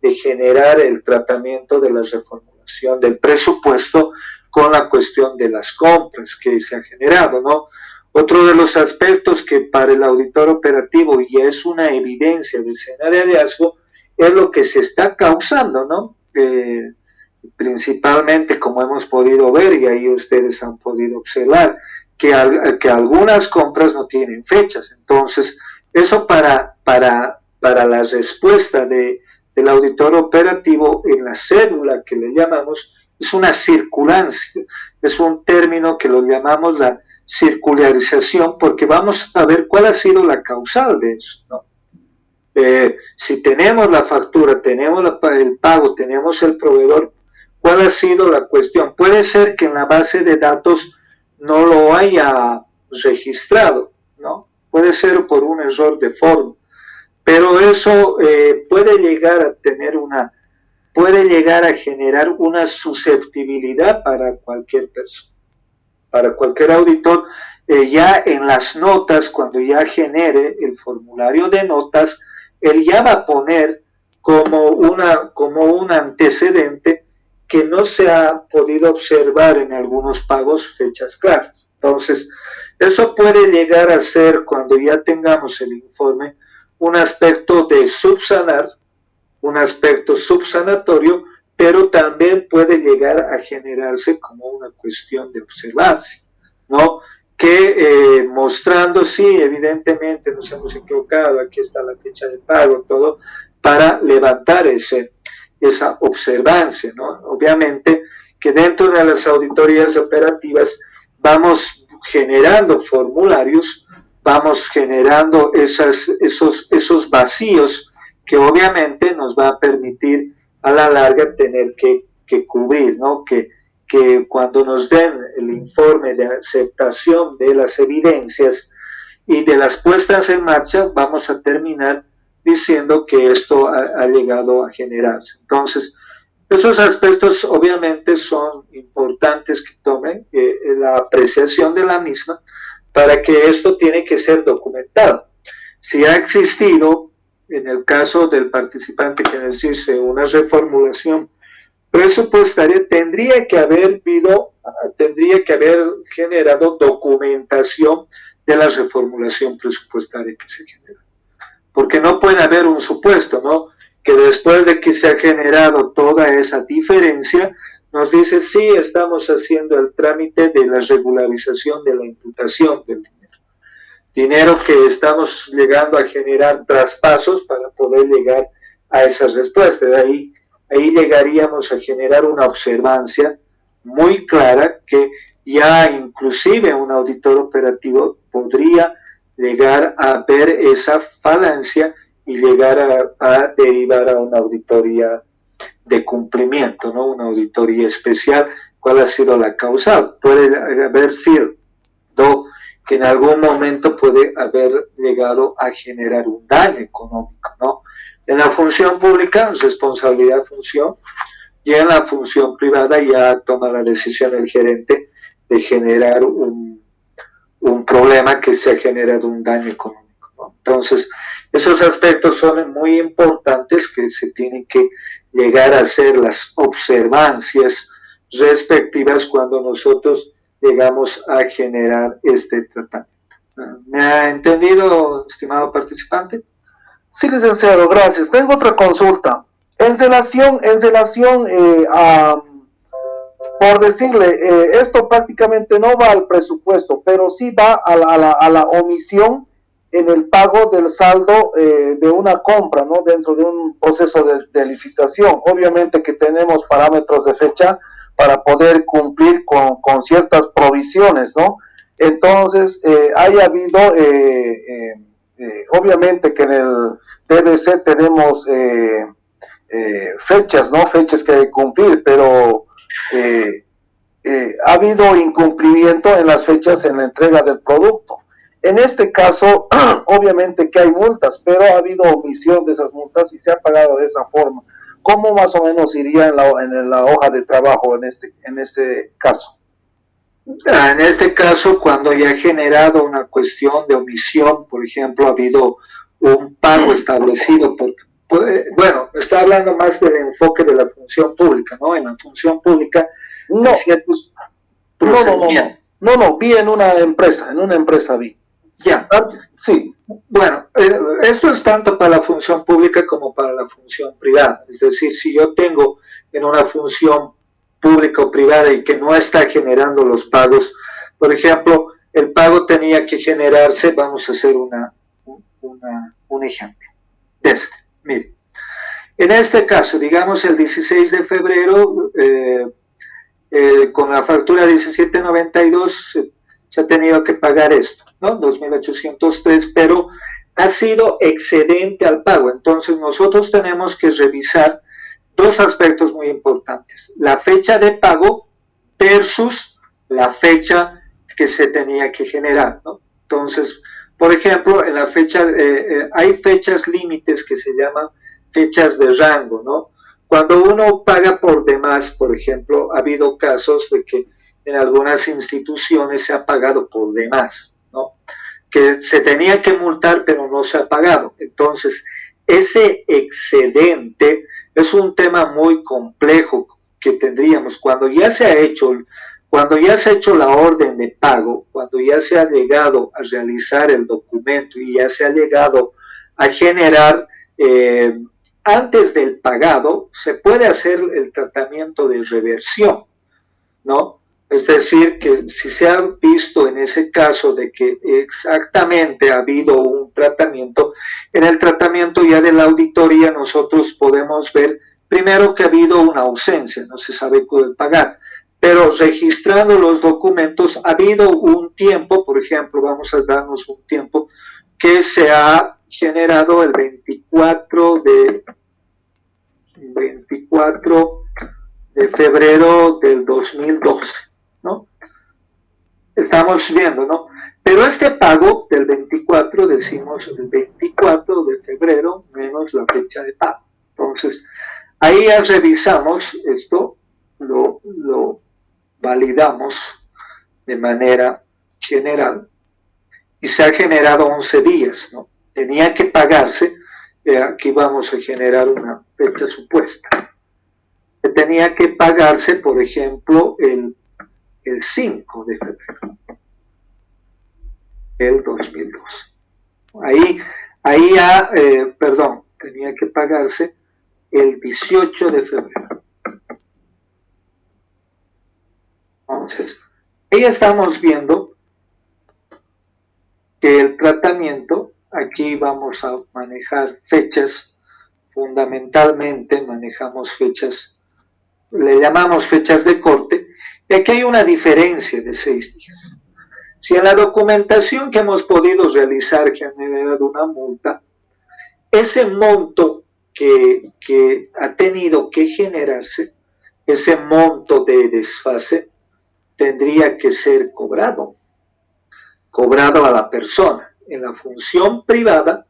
de generar el tratamiento de la reformulación del presupuesto con la cuestión de las compras que se ha generado, ¿no? Otro de los aspectos que para el auditor operativo ya es una evidencia de escena de hallazgo es lo que se está causando, ¿no? Principalmente, como hemos podido ver, y ahí ustedes han podido observar, que algunas compras no tienen fechas. Entonces, eso para la respuesta del auditor operativo en la cédula que le llamamos, es una circulancia, es un término que lo llamamos la circularización, porque vamos a ver cuál ha sido la causal de eso, ¿no? Si tenemos la factura, tenemos el pago, tenemos el proveedor, ¿cuál ha sido la cuestión? Puede ser que en la base de datos no lo haya registrado, ¿no? Puede ser por un error de forma, pero eso puede llegar a generar una susceptibilidad para cualquier persona, para cualquier auditor. Ya en las notas, cuando ya genere el formulario de notas, él ya va a poner como un antecedente que no se ha podido observar en algunos pagos fechas claras. Entonces, eso puede llegar a ser, cuando ya tengamos el informe, un aspecto de subsanar, un aspecto subsanatorio, pero también puede llegar a generarse como una cuestión de observancia, ¿no? Que mostrando, sí, evidentemente nos hemos equivocado, aquí está la fecha de pago, todo, para levantar esa observancia, ¿no? Obviamente que dentro de las auditorías operativas vamos generando formularios, vamos generando esos vacíos que obviamente nos va a permitir a la larga tener que cubrir, ¿no? Que cuando nos den el informe de aceptación de las evidencias y de las puestas en marcha, vamos a terminar diciendo que esto ha llegado a generarse. Entonces, esos aspectos obviamente son importantes que tomen la apreciación de la misma, para que esto tiene que ser documentado. Si ha existido, en el caso del participante que nos dice una reformulación presupuestaria, tendría que haber generado documentación de la reformulación presupuestaria que se genera. Porque no puede haber un supuesto, ¿no? Que después de que se ha generado toda esa diferencia, nos dice, sí, estamos haciendo el trámite de la regularización de la imputación del dinero. Dinero que estamos llegando a generar traspasos para poder llegar a esa respuesta. De ahí llegaríamos a generar una observancia muy clara que ya inclusive un auditor operativo podría llegar a ver esa falancia y llegar a derivar a una auditoría de cumplimiento, ¿no? Una auditoría especial. ¿Cuál ha sido la causal? Puede haber sido que en algún momento puede haber llegado a generar un daño económico, ¿no? En la función pública, responsabilidad función, y en la función privada ya toma la decisión el gerente de generar un un problema que se ha generado un daño económico, ¿no? Entonces, esos aspectos son muy importantes que se tienen que llegar a hacer las observancias respectivas cuando nosotros llegamos a generar este tratamiento. ¿Me ha entendido, estimado participante? Sí, licenciado, gracias. Tengo otra consulta. En relación por decirle, esto prácticamente no va al presupuesto, pero sí va a la omisión en el pago del saldo de una compra, ¿no? Dentro de un proceso de licitación. Obviamente que tenemos parámetros de fecha para poder cumplir con ciertas provisiones, ¿no? Entonces, haya habido, obviamente que en el DBC tenemos fechas, ¿no? Fechas que hay que cumplir, pero ha habido incumplimiento en las fechas en la entrega del producto. En este caso, obviamente que hay multas, pero ha habido omisión de esas multas y se ha pagado de esa forma. ¿Cómo más o menos iría en la hoja de trabajo en este caso? En este caso, cuando ya ha generado una cuestión de omisión, por ejemplo, ha habido un pago establecido bueno, está hablando más del enfoque de la función pública, ¿no? En la función pública, no, ciertos no, vi en una empresa vi. Ya, sí. Bueno, esto es tanto para la función pública como para la función privada. Es decir, si yo tengo en una función pública o privada y que no está generando los pagos, por ejemplo, el pago tenía que generarse, vamos a hacer un ejemplo de este. Mire, en este caso, digamos el 16 de febrero, con la factura 1792 se ha tenido que pagar esto, ¿no? 2.803, pero ha sido excedente al pago. Entonces nosotros tenemos que revisar dos aspectos muy importantes: la fecha de pago versus la fecha que se tenía que generar, ¿no? Entonces, por ejemplo, en la fecha, hay fechas límites que se llaman fechas de rango, ¿no? Cuando uno paga por demás, por ejemplo, ha habido casos de que en algunas instituciones se ha pagado por demás, ¿no? Que se tenía que multar, pero no se ha pagado. Entonces, ese excedente es un tema muy complejo que tendríamos cuando ya se ha hecho la orden de pago, cuando ya se ha llegado a realizar el documento y ya se ha llegado a generar, antes del pagado, se puede hacer el tratamiento de reversión, ¿no? Es decir, que si se ha visto en ese caso de que exactamente ha habido un tratamiento, en el tratamiento ya de la auditoría nosotros podemos ver primero que ha habido una ausencia, no se sabe cuándo pagar, pero registrando los documentos ha habido un tiempo, por ejemplo, vamos a darnos un tiempo que se ha generado el 24 de febrero del 2012, ¿no? Estamos viendo, ¿no? Pero este pago del 24, decimos el 24 de febrero menos la fecha de pago. Entonces, ahí ya revisamos esto, lo validamos de manera general y se ha generado 11 días, ¿no? Tenía que pagarse, aquí vamos a generar una fecha supuesta. Tenía que pagarse, por ejemplo, el 5 de febrero del 2012. Ahí ya, tenía que pagarse el 18 de febrero. Entonces, ahí estamos viendo que el tratamiento, aquí vamos a manejar fechas, fundamentalmente manejamos fechas, le llamamos fechas de corte, y aquí hay una diferencia de 6 días. Si en la documentación que hemos podido realizar que ha generado una multa, ese monto que ha tenido que generarse, ese monto de desfase, tendría que ser cobrado a la persona. En la función privada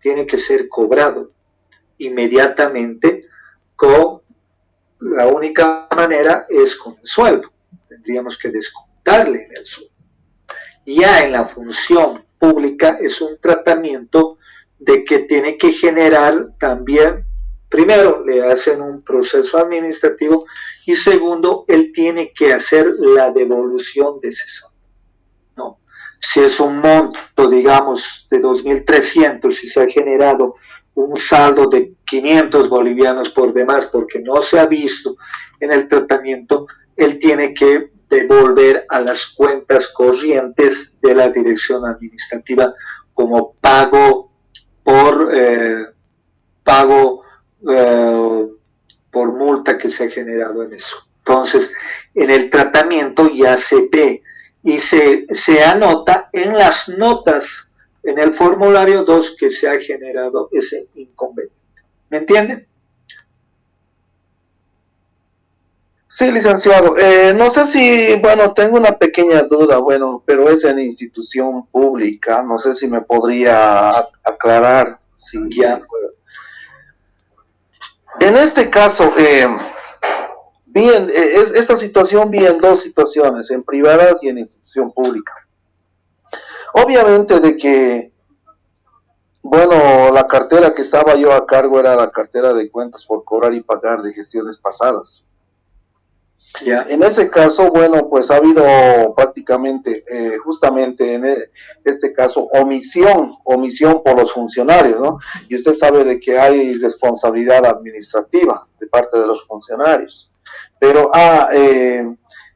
tiene que ser cobrado inmediatamente, la única manera es con el sueldo. Tendríamos que descontarle el sueldo. Ya en la función pública es un tratamiento de que tiene que generar también, primero le hacen un proceso administrativo y segundo, él tiene que hacer la devolución de ese saldo, ¿no? Si es un monto, digamos, de 2.300 y se ha generado un saldo de 500 bolivianos por demás porque no se ha visto en el tratamiento, él tiene que devolver a las cuentas corrientes de la dirección administrativa como pago pago por multa que se ha generado en eso. Entonces, en el tratamiento ya se ve y se anota en las notas, en el formulario 2 que se ha generado ese inconveniente. ¿Me entienden? Sí, licenciado. No sé si, bueno, tengo una pequeña duda, bueno, pero es en institución pública. No sé si me podría aclarar. Si ya. En este caso, esta situación vi en dos situaciones, en privadas y en institución pública. Obviamente de que, bueno, la cartera que estaba yo a cargo era la cartera de cuentas por cobrar y pagar de gestiones pasadas. Yeah. En ese caso, bueno, pues ha habido prácticamente, justamente en este caso, omisión por los funcionarios, ¿no? Y usted sabe de que hay responsabilidad administrativa de parte de los funcionarios. Pero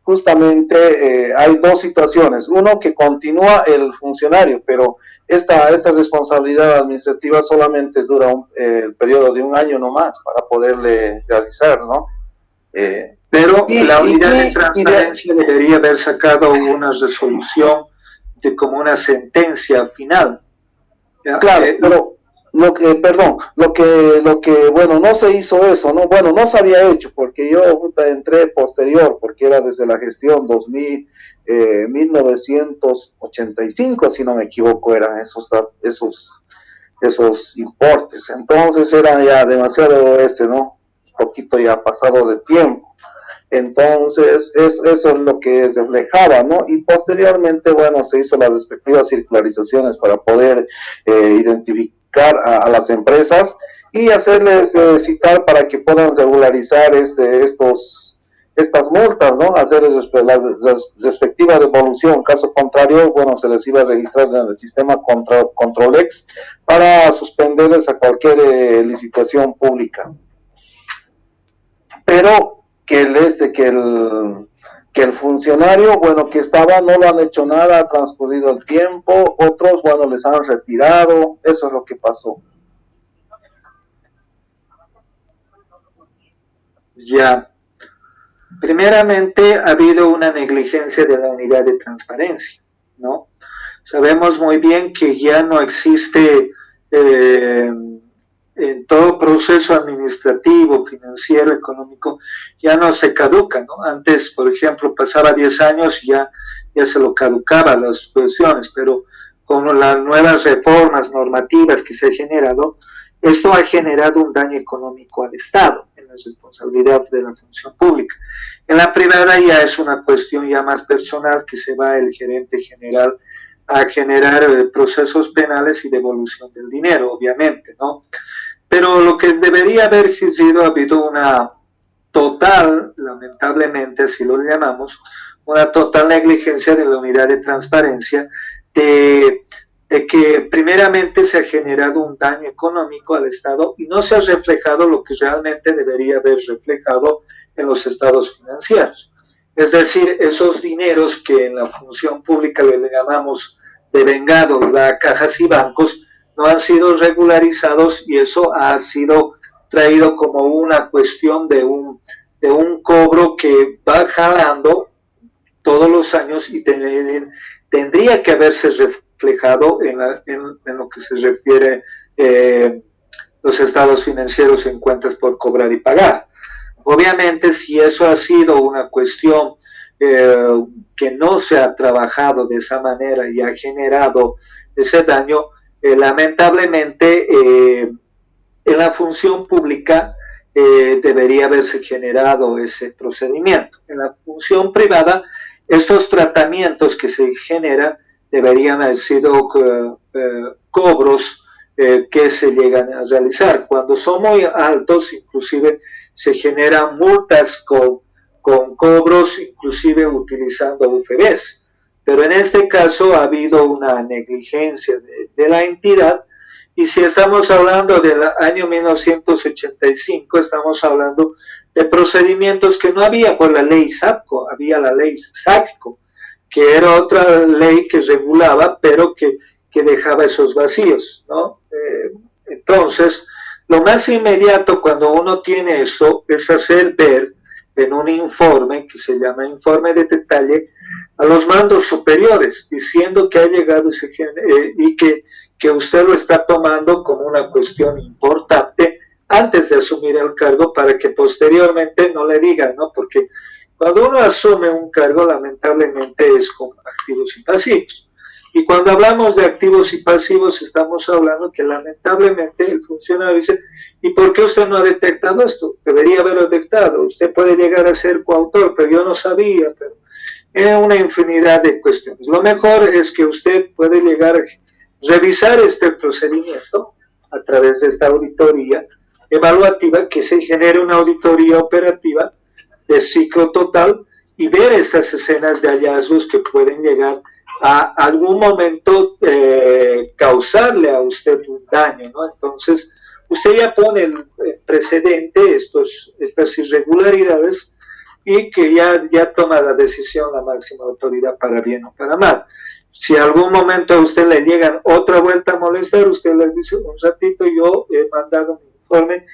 justamente hay dos situaciones. Uno, que continúa el funcionario, pero esta responsabilidad administrativa solamente dura el periodo de un año nomás para poderle realizar, ¿no? Pero la unidad de transparencia debería haber sacado una resolución de como una sentencia final. ¿Ya? Claro, pero lo que, bueno, no se hizo eso, ¿no? Bueno, no se había hecho, porque yo entré posterior, porque era desde la gestión 1985, si no me equivoco, eran esos importes. Entonces era ya demasiado ¿no? Un poquito ya pasado de tiempo. Entonces, eso es lo que reflejaba, ¿no? Y posteriormente, bueno, se hizo las respectivas circularizaciones para poder identificar a las empresas y hacerles citar para que puedan regularizar estas multas, ¿no? Hacer la respectiva devolución. Caso contrario, bueno, se les iba a registrar en el sistema Controlex para suspenderles a cualquier licitación pública. Pero que el funcionario, bueno, que estaba, no lo han hecho nada, ha transcurrido el tiempo, otros, bueno, les han retirado, eso es lo que pasó. Ya. Primeramente, ha habido una negligencia de la unidad de transparencia, ¿no? Sabemos muy bien que ya no existe en todo proceso administrativo, financiero, económico, ya no se caduca, ¿no? Antes, por ejemplo, pasaba 10 años y ya se lo caducaba las subvenciones, pero con las nuevas reformas normativas que se han generado, esto ha generado un daño económico al Estado, en la responsabilidad de la función pública. En la privada ya es una cuestión ya más personal, que se va el gerente general a generar procesos penales y devolución del dinero, obviamente, ¿no? Pero lo que debería haber sido, ha habido una total, lamentablemente así lo llamamos, una total negligencia de la unidad de transparencia, de que primeramente se ha generado un daño económico al Estado y no se ha reflejado lo que realmente debería haber reflejado en los estados financieros. Es decir, esos dineros que en la función pública le llamamos devengados a cajas y bancos, no han sido regularizados y eso ha sido traído como una cuestión de un cobro que va jalando todos los años y tendría que haberse reflejado en lo que se refiere los estados financieros en cuentas por cobrar y pagar. Obviamente, si eso ha sido una cuestión que no se ha trabajado de esa manera y ha generado ese daño, lamentablemente en la función pública debería haberse generado ese procedimiento. En la función privada, estos tratamientos que se generan deberían haber sido cobros que se llegan a realizar. Cuando son muy altos, inclusive se generan multas con cobros, inclusive utilizando UFBs. Pero en este caso ha habido una negligencia de la entidad, y si estamos hablando del año 1985, estamos hablando de procedimientos que no había por la ley SAPCO, había la ley SACCO, que era otra ley que regulaba, pero que dejaba esos vacíos, ¿no? Entonces, lo más inmediato cuando uno tiene eso es hacer ver en un informe que se llama informe de detalle a los mandos superiores, diciendo que ha llegado ese y que usted lo está tomando como una cuestión importante antes de asumir el cargo, para que posteriormente no le digan, ¿no? Porque cuando uno asume un cargo, lamentablemente es con activos y pasivos. Y cuando hablamos de activos y pasivos, estamos hablando que lamentablemente el funcionario dice, ¿y por qué usted no ha detectado esto? Debería haberlo detectado. Usted puede llegar a ser coautor, pero yo no sabía. Pero es una infinidad de cuestiones. Lo mejor es que usted puede llegar a revisar este procedimiento a través de esta auditoría evaluativa, que se genere una auditoría operativa de ciclo total y ver estas escenas de hallazgos que pueden llegar a algún momento causarle a usted un daño, ¿no? Entonces, usted ya pone el precedente, estas irregularidades, y que ya toma la decisión la máxima autoridad, para bien o para mal. Si algún momento a usted le llegan otra vuelta a molestar, usted les dice, un ratito, yo he mandado mi informe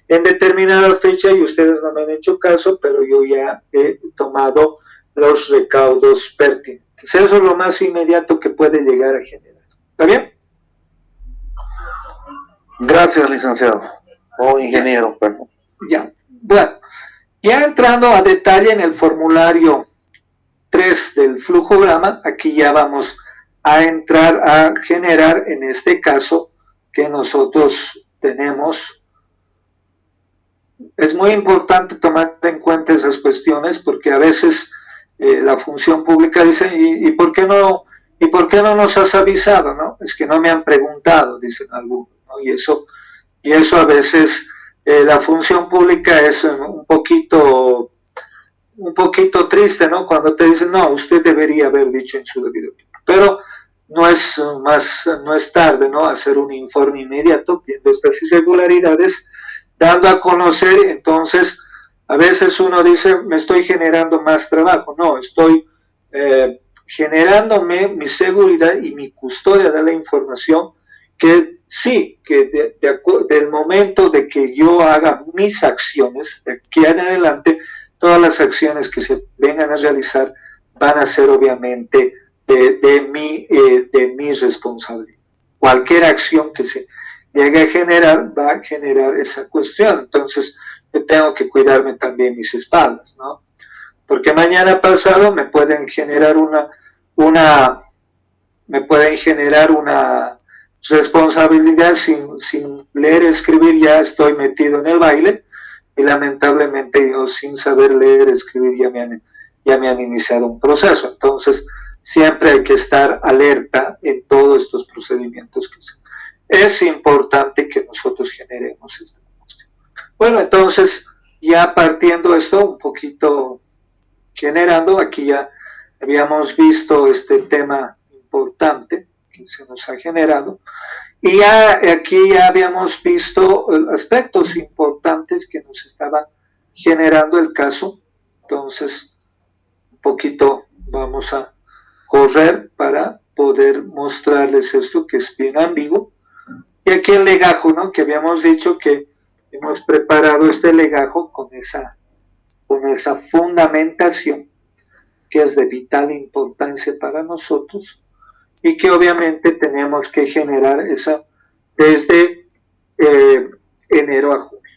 en determinada fecha y ustedes no me han hecho caso, pero yo ya he tomado los recaudos pertinentes. Eso es lo más inmediato que puede llegar a generar. ¿Está bien? Gracias, licenciado. O ingeniero, perdón. Ya. Bueno, ya entrando a detalle en el formulario 3 del flujograma, aquí ya vamos a entrar a generar, en este caso, que nosotros tenemos. Es muy importante tomar en cuenta esas cuestiones, porque a veces la función pública dice, ¿y por qué no nos has avisado? ¿No? Es que no me han preguntado, dicen algunos, ¿no? Y eso a veces la función pública es un poquito triste, ¿no? Cuando te dicen, no, usted debería haber dicho en su debido tiempo. Pero no es tarde, ¿no? Hacer un informe inmediato viendo estas irregularidades, dando a conocer. Entonces, a veces uno dice, me estoy generando más trabajo. No, estoy generándome mi seguridad y mi custodia de la información, que sí, que del momento de que yo haga mis acciones, de aquí en adelante, todas las acciones que se vengan a realizar van a ser obviamente de mi responsabilidad. Cualquier acción que se llegue a generar va a generar esa cuestión. Entonces, yo tengo que cuidarme también mis espaldas, ¿no? Porque mañana pasado me pueden generar una responsabilidad sin leer, escribir, ya estoy metido en el baile, y lamentablemente yo, sin saber leer, escribir, ya me han iniciado un proceso. Entonces, siempre hay que estar alerta en todos estos procedimientos. Es importante que nosotros generemos esta cuestión. Bueno, entonces, ya partiendo esto un poquito, generando, aquí ya habíamos visto este tema importante que se nos ha generado, y ya aquí ya habíamos visto aspectos importantes que nos estaba generando el caso. Entonces, un poquito vamos a correr para poder mostrarles esto, que es bien ambiguo. Y aquí el legajo, ¿no? Que habíamos dicho que hemos preparado este legajo con esa fundamentación que es de vital importancia para nosotros, y que obviamente tenemos que generar esa desde enero a junio,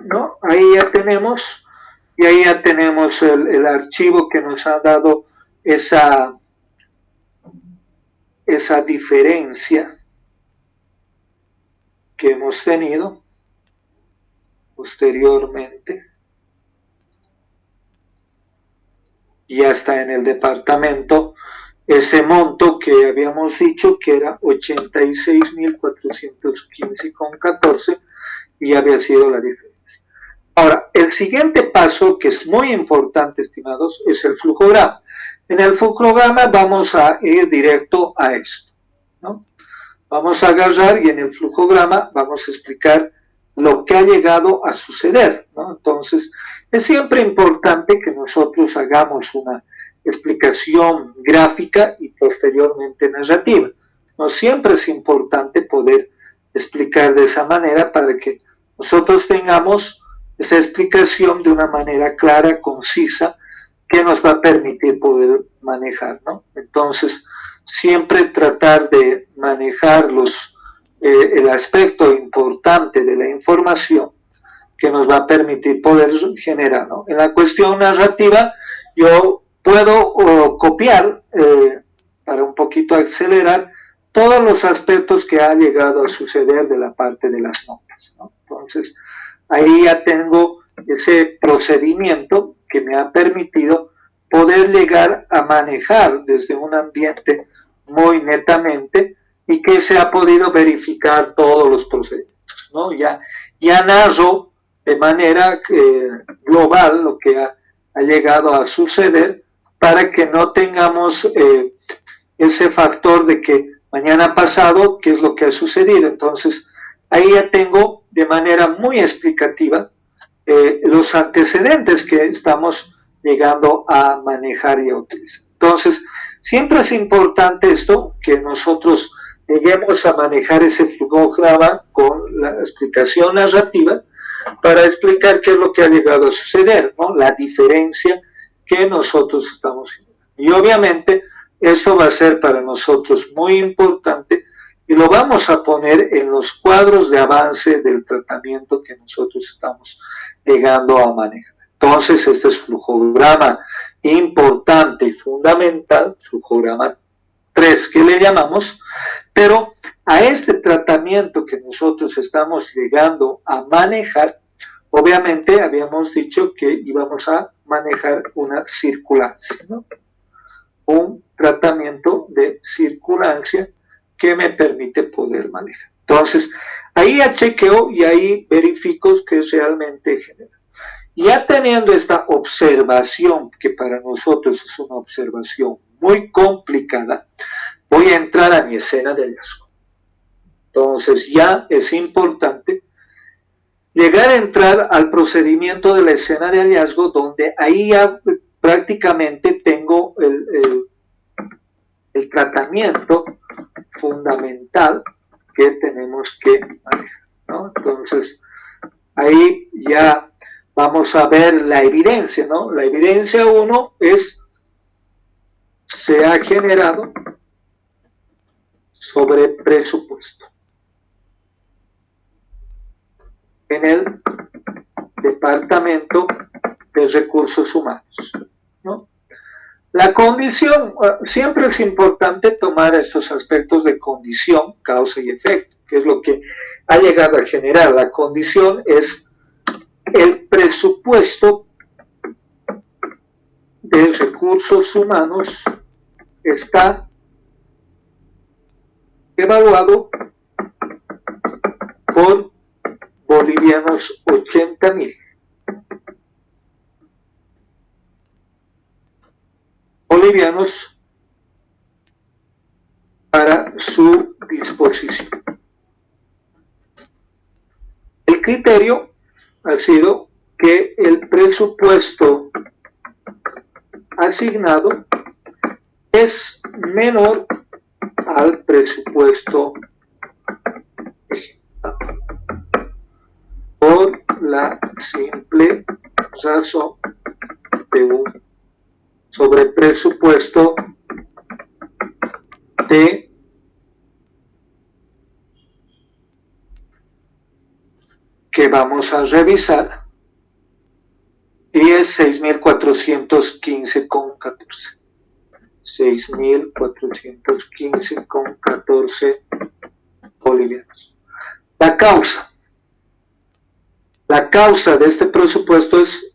¿no? Ahí ya tenemos, y ahí ya tenemos el archivo que nos ha dado esa diferencia que hemos tenido posteriormente. ya está en el departamento ese monto que habíamos dicho que era 86.415,14 y había sido la diferencia. Ahora, el siguiente paso, que es muy importante, estimados, es el flujograma. En el flujograma vamos a ir directo a esto, ¿no? Vamos a agarrar y en el flujograma vamos a explicar lo que ha llegado a suceder, ¿no? Entonces, es siempre importante que nosotros hagamos una explicación gráfica y posteriormente narrativa. No siempre es importante poder explicar de esa manera para que nosotros tengamos esa explicación de una manera clara, concisa, que nos va a permitir poder manejar, ¿no? Entonces, siempre tratar de manejar el aspecto importante de la información que nos va a permitir poder generar, ¿no? En la cuestión narrativa, yo puedo copiar, para un poquito acelerar, todos los aspectos que ha llegado a suceder de la parte de las notas, ¿no? Entonces, ahí ya tengo ese procedimiento que me ha permitido poder llegar a manejar desde un ambiente muy netamente y que se ha podido verificar todos los procedimientos, ¿no? Ya narro de manera global lo que ha llegado a suceder para que no tengamos ese factor de que mañana pasado, ¿qué es lo que ha sucedido? Entonces, ahí ya tengo de manera muy explicativa los antecedentes que estamos llegando a manejar y a utilizar. Entonces, siempre es importante esto, que nosotros lleguemos a manejar ese flujograma con la explicación narrativa para explicar qué es lo que ha llegado a suceder, ¿no? La diferencia que nosotros estamos haciendo. Y obviamente eso va a ser para nosotros muy importante y lo vamos a poner en los cuadros de avance del tratamiento que nosotros estamos llegando a manejar. Entonces, este es flujograma importante y fundamental, flujograma 3 que le llamamos, pero a este tratamiento que nosotros estamos llegando a manejar, obviamente habíamos dicho que íbamos a manejar una circulancia, ¿no? Un tratamiento de circulancia que me permite poder manejar. Entonces, ahí ya chequeo y ahí verifico que realmente genera. Ya teniendo esta observación, que para nosotros es una observación muy complicada, voy a entrar a mi escena de hallazgo. Entonces ya es importante llegar a entrar al procedimiento de la escena de hallazgo, donde ahí ya prácticamente tengo el tratamiento fundamental que tenemos que manejar, ¿no? Entonces, ahí ya vamos a ver la evidencia, ¿no? La evidencia 1 se ha generado sobre presupuesto en el Departamento de Recursos Humanos, ¿no? La condición, siempre es importante tomar estos aspectos de condición, causa y efecto, que es lo que ha llegado a generar. La condición es el presupuesto de recursos humanos está evaluado por bolivianos 80.000. Bolivianos para su disposición. El criterio ha sido que el presupuesto asignado es menor al presupuesto ejecutado, por la simple razón de un sobrepresupuesto de que vamos a revisar y es 6.415,14. 6.415,14 bolivianos. La causa de este presupuesto es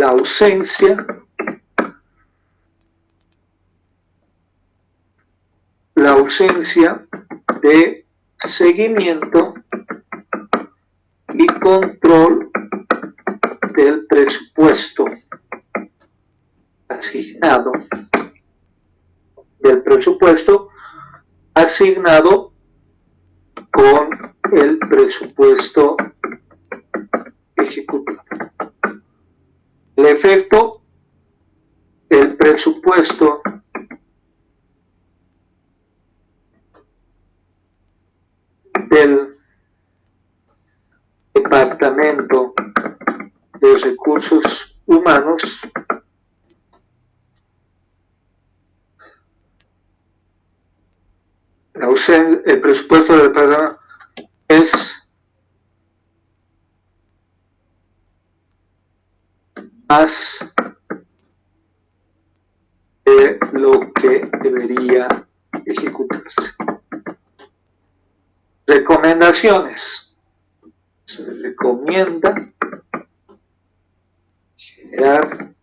la ausencia de seguimiento y control del presupuesto asignado, con el presupuesto ejecutivo. El efecto, el presupuesto del Departamento de Recursos Humanos el presupuesto del departamento es más de lo que debería ejecutarse. Recomendaciones. Se recomienda generar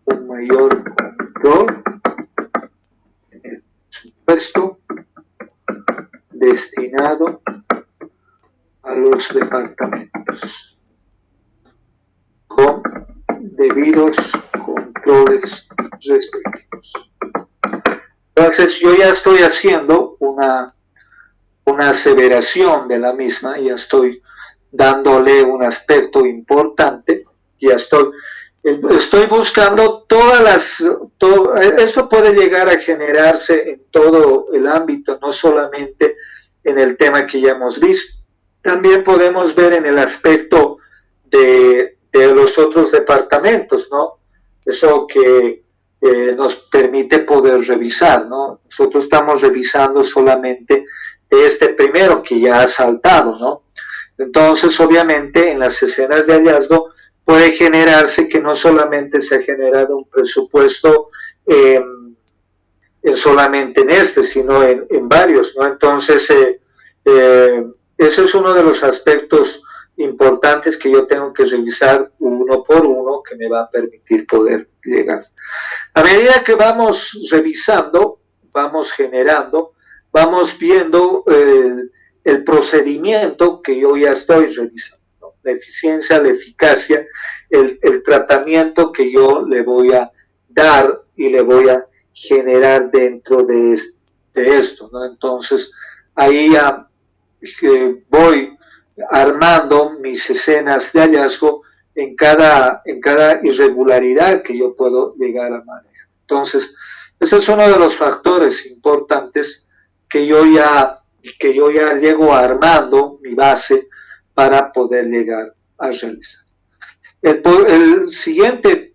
un mayor control en el presupuesto destinado a los departamentos con debidos controles respectivos. Entonces yo ya estoy haciendo una aseveración de la misma, ya estoy dándole un aspecto importante, ya estoy buscando esto puede llegar a generarse en todo el ámbito, no solamente en el tema que ya hemos visto. También podemos ver en el aspecto de los otros departamentos, ¿no? Eso que nos permite poder revisar, ¿no? Nosotros estamos revisando solamente este primero que ya ha saltado, ¿no? Entonces, obviamente, en las escenas de hallazgo puede generarse que no solamente se ha generado un presupuesto solamente en sino en varios, ¿no? Entonces, eso es uno de los aspectos importantes que yo tengo que revisar uno por uno, que me va a permitir poder llegar. A medida que vamos revisando, vamos generando, vamos viendo el procedimiento que yo ya estoy revisando, ¿no? La eficiencia, la eficacia, el tratamiento que yo le voy a dar y le voy a generar dentro de esto, ¿no? Entonces, ahí ya voy armando mis escenas de hallazgo en cada irregularidad que yo puedo llegar a manejar. Entonces, ese es uno de los factores importantes que yo ya llego armando mi base para poder llegar a realizar. El siguiente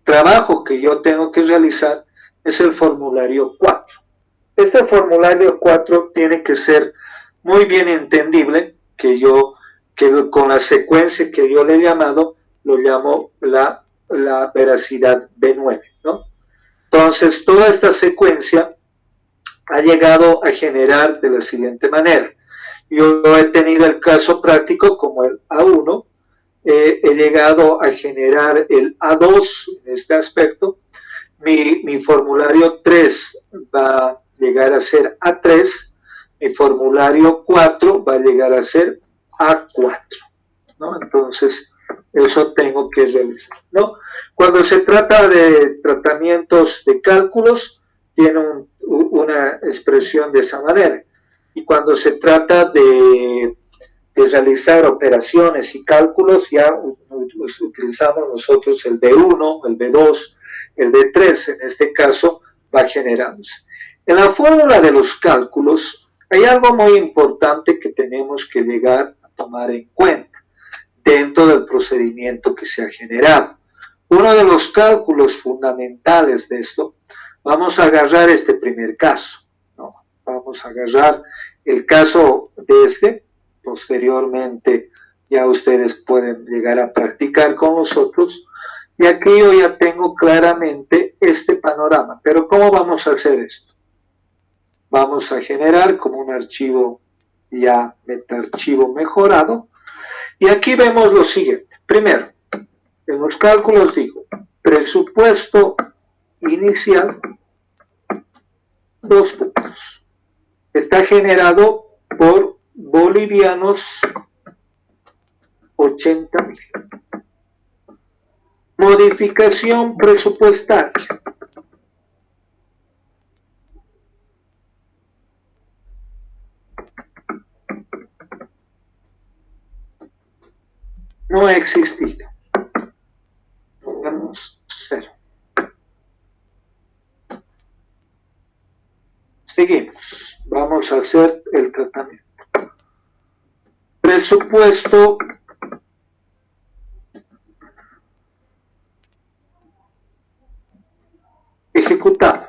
trabajo que yo tengo que realizar es el formulario 4. Este formulario 4 tiene que ser muy bien entendible, que con la secuencia que yo le he llamado, lo llamo la veracidad B9, ¿no? Entonces, toda esta secuencia ha llegado a generar de la siguiente manera. Yo he tenido el caso práctico como el A1, he llegado a generar el A2 en este aspecto, mi formulario 3 va a llegar a ser A3, mi formulario 4 va a llegar a ser A4, ¿no? Entonces, eso tengo que revisar, ¿no? Cuando se trata de tratamientos de cálculos, tiene una expresión de esa manera. Y cuando se trata de realizar operaciones y cálculos, ya utilizamos nosotros el B1, el B2, el B3, en este caso va generándose. En la fórmula de los cálculos hay algo muy importante que tenemos que llegar a tomar en cuenta dentro del procedimiento que se ha generado. Uno de los cálculos fundamentales de esto, vamos a agarrar este primer caso, ¿no? Vamos a agarrar el caso de posteriormente ya ustedes pueden llegar a practicar con nosotros, y aquí yo ya tengo claramente este panorama. Pero ¿cómo vamos a hacer esto? Vamos a generar como un archivo ya metaarchivo mejorado, y aquí vemos lo siguiente. Primero, En los cálculos digo, presupuesto inicial, 2 puntos. Está generado por bolivianos 80.000. Modificación presupuestaria. No ha existido. Pongamos 0. Seguimos. Vamos a hacer el tratamiento. Presupuesto ejecutado.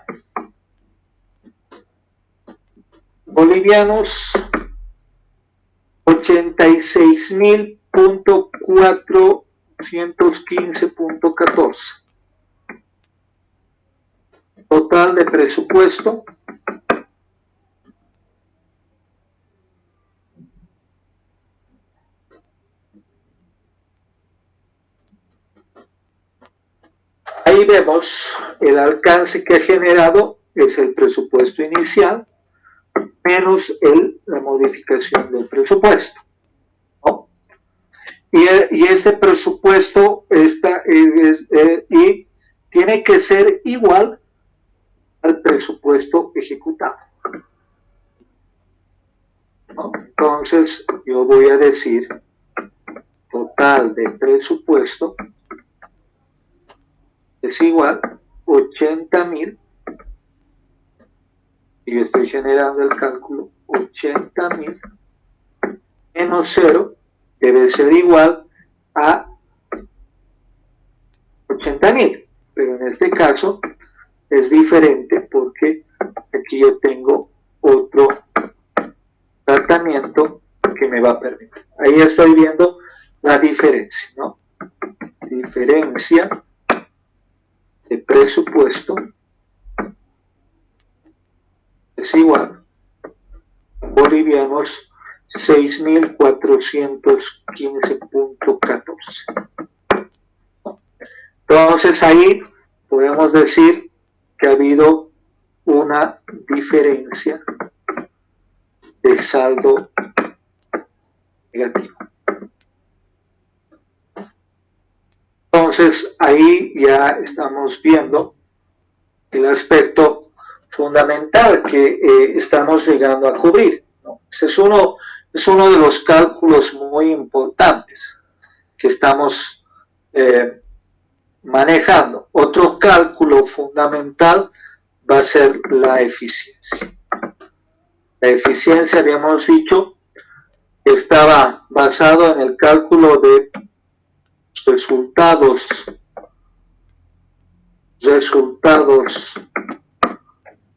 Bolivianos 86.415.14. Total de presupuesto ahí vemos el alcance que ha generado, es el presupuesto inicial menos la modificación del presupuesto, ¿no? Y este presupuesto y tiene que ser igual al presupuesto ejecutado, ¿no? Entonces yo voy a decir total de presupuesto es igual a 80.000, y yo estoy generando el cálculo 80.000 menos 0 debe ser igual a 80.000, pero en este caso es diferente porque aquí yo tengo otro tratamiento que me va a permitir. Ahí estoy viendo la diferencia, ¿no? Diferencia de presupuesto es igual a bolivianos 6.415.14. Entonces ahí podemos decir que ha habido una diferencia de saldo negativo. Entonces ahí ya estamos viendo el aspecto fundamental que estamos llegando a cubrir, ¿no? Ese es uno de los cálculos muy importantes que estamos manejando. Otro cálculo fundamental va a ser la eficiencia. La eficiencia, habíamos dicho, estaba basado en el cálculo de resultados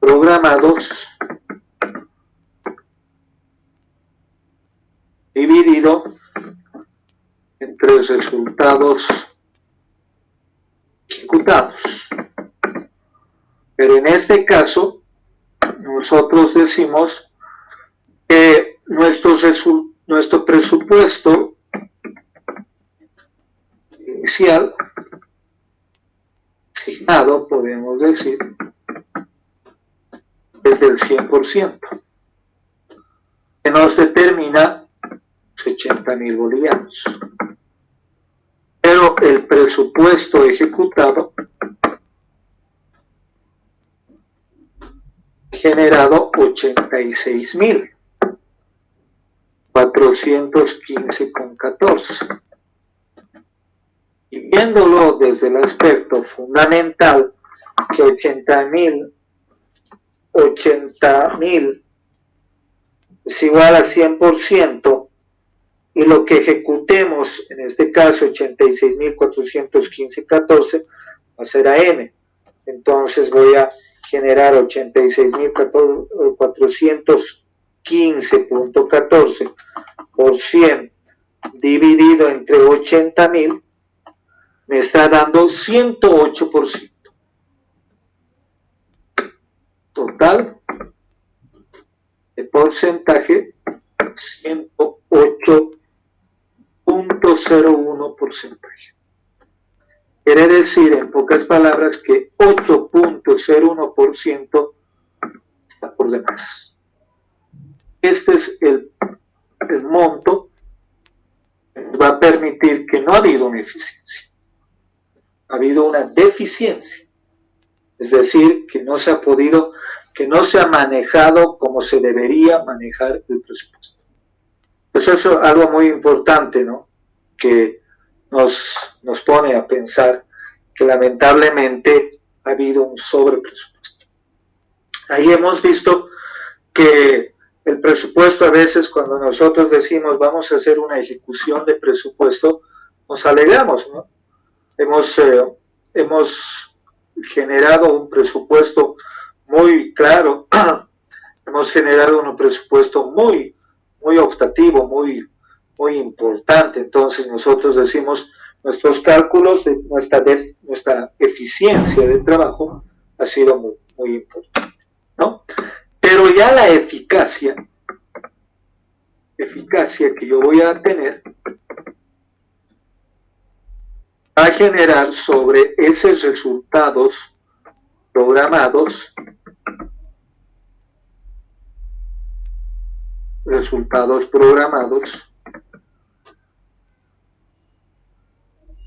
programados dividido entre resultados ejecutados. Pero en este caso, nosotros decimos que nuestro presupuesto inicial asignado, podemos decir, es del 100%, que nos determina 80.000 bolivianos. Pero el presupuesto ejecutado generado 86.415.14. Y viéndolo desde el aspecto fundamental, que 80.000 es igual a 100%, y lo que ejecutemos, en este caso 86.415.14, va a ser a n. Entonces voy a generar 86.415.14 por 100 dividido entre 80.000, me está dando 108%. Total de porcentaje 108.01%. quiere decir, en pocas palabras, que 8.01% está por demás. Este es el monto que nos va a permitir que no ha habido una eficiencia, ha habido una deficiencia. Es decir, que no se ha podido, que no se ha manejado como se debería manejar el presupuesto. Pues eso es algo muy importante, ¿no? Que nos pone a pensar que lamentablemente ha habido un sobrepresupuesto. Ahí hemos visto que el presupuesto, a veces cuando nosotros decimos vamos a hacer una ejecución de presupuesto, nos alegramos, ¿no? Hemos generado un presupuesto muy claro, hemos generado un presupuesto muy optativo, muy importante. Entonces nosotros decimos, nuestros cálculos de nuestra eficiencia de trabajo ha sido muy importante, ¿no? Pero ya la eficacia que yo voy a tener va a generar sobre esos resultados programados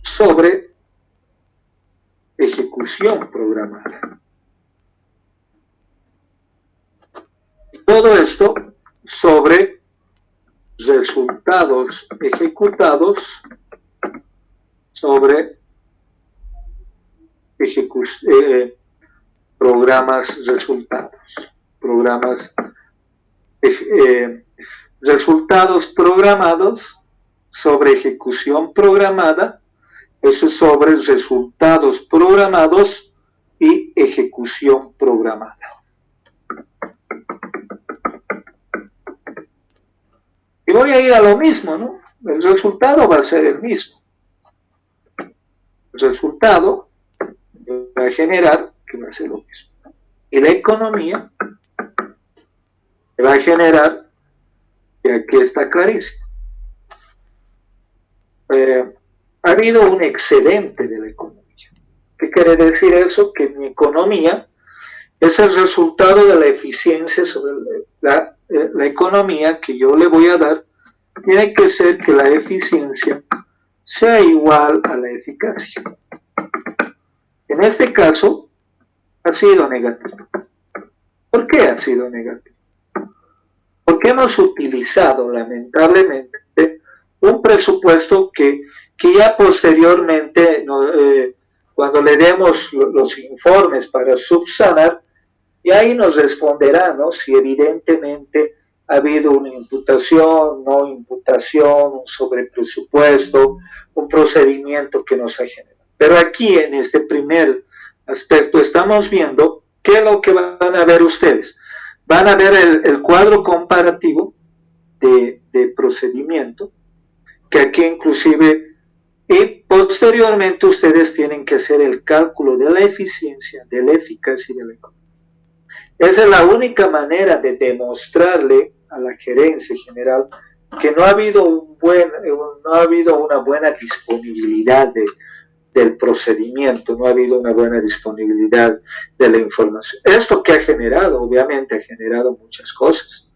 sobre ejecución programada. Y todo esto sobre resultados ejecutados sobre resultados programados sobre ejecución programada. Eso es sobre resultados programados y ejecución programada. Y voy a ir a lo mismo, ¿no? El resultado va a ser el mismo. El resultado va a generar que va a ser lo mismo. Y la economía va a generar, que aquí está clarísimo, ha habido un excedente de la economía. ¿Qué quiere decir eso? Que mi economía es el resultado de la eficiencia sobre la economía que yo le voy a dar. Tiene que ser que la eficiencia sea igual a la eficacia. En este caso, ha sido negativo. ¿Por qué ha sido negativo? Porque hemos utilizado, lamentablemente, un presupuesto que ya posteriormente, cuando le demos los informes para subsanar, y ahí nos responderá, ¿no?, si evidentemente ha habido una imputación, no imputación, un sobrepresupuesto, un procedimiento que nos ha generado. Pero aquí, en este primer aspecto, estamos viendo qué es lo que van a ver ustedes. Van a ver el cuadro comparativo de procedimiento, que aquí inclusive, y posteriormente ustedes tienen que hacer el cálculo de la eficiencia, de la eficacia y de la economía. Esa es la única manera de demostrarle a la gerencia general que no ha habido una buena disponibilidad del procedimiento, no ha habido una buena disponibilidad de la información. Esto que ha generado, obviamente ha generado muchas cosas.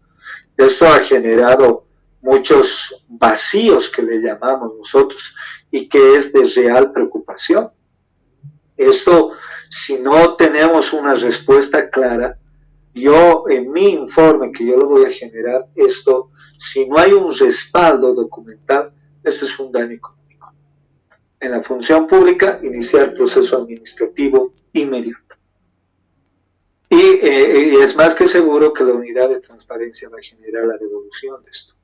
Esto ha generado muchos vacíos que le llamamos nosotros y que es de real preocupación. Esto, si no tenemos una respuesta clara, yo en mi informe que yo lo voy a generar, esto, si no hay un respaldo documental, esto es un daño económico. En la función pública, iniciar proceso administrativo inmediato. Y es más que seguro que la unidad de transparencia va a generar la devolución de esto.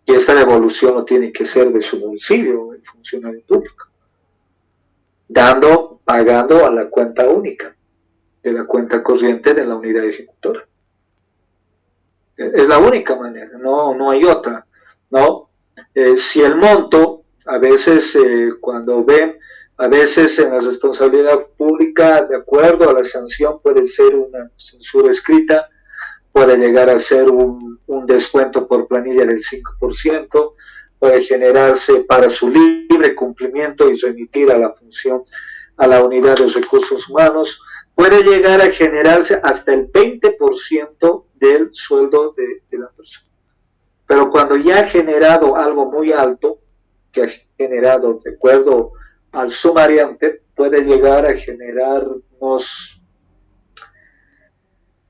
Y esta devolución no tiene que ser de su bolsillo, el funcionario público, pagando a la cuenta única de la cuenta corriente de la unidad ejecutora. Es la única manera, no hay otra, ¿no? Si el monto, a veces cuando ven, a veces en la responsabilidad pública, de acuerdo a la sanción, puede ser una censura escrita, puede llegar a ser un descuento por planilla del 5%, puede generarse para su libre cumplimiento y remitir a la función, a la unidad de recursos humanos, puede llegar a generarse hasta el 20% del sueldo de la persona. Pero cuando ya ha generado algo muy alto, que ha generado, de acuerdo al sumariante, puede llegar a generar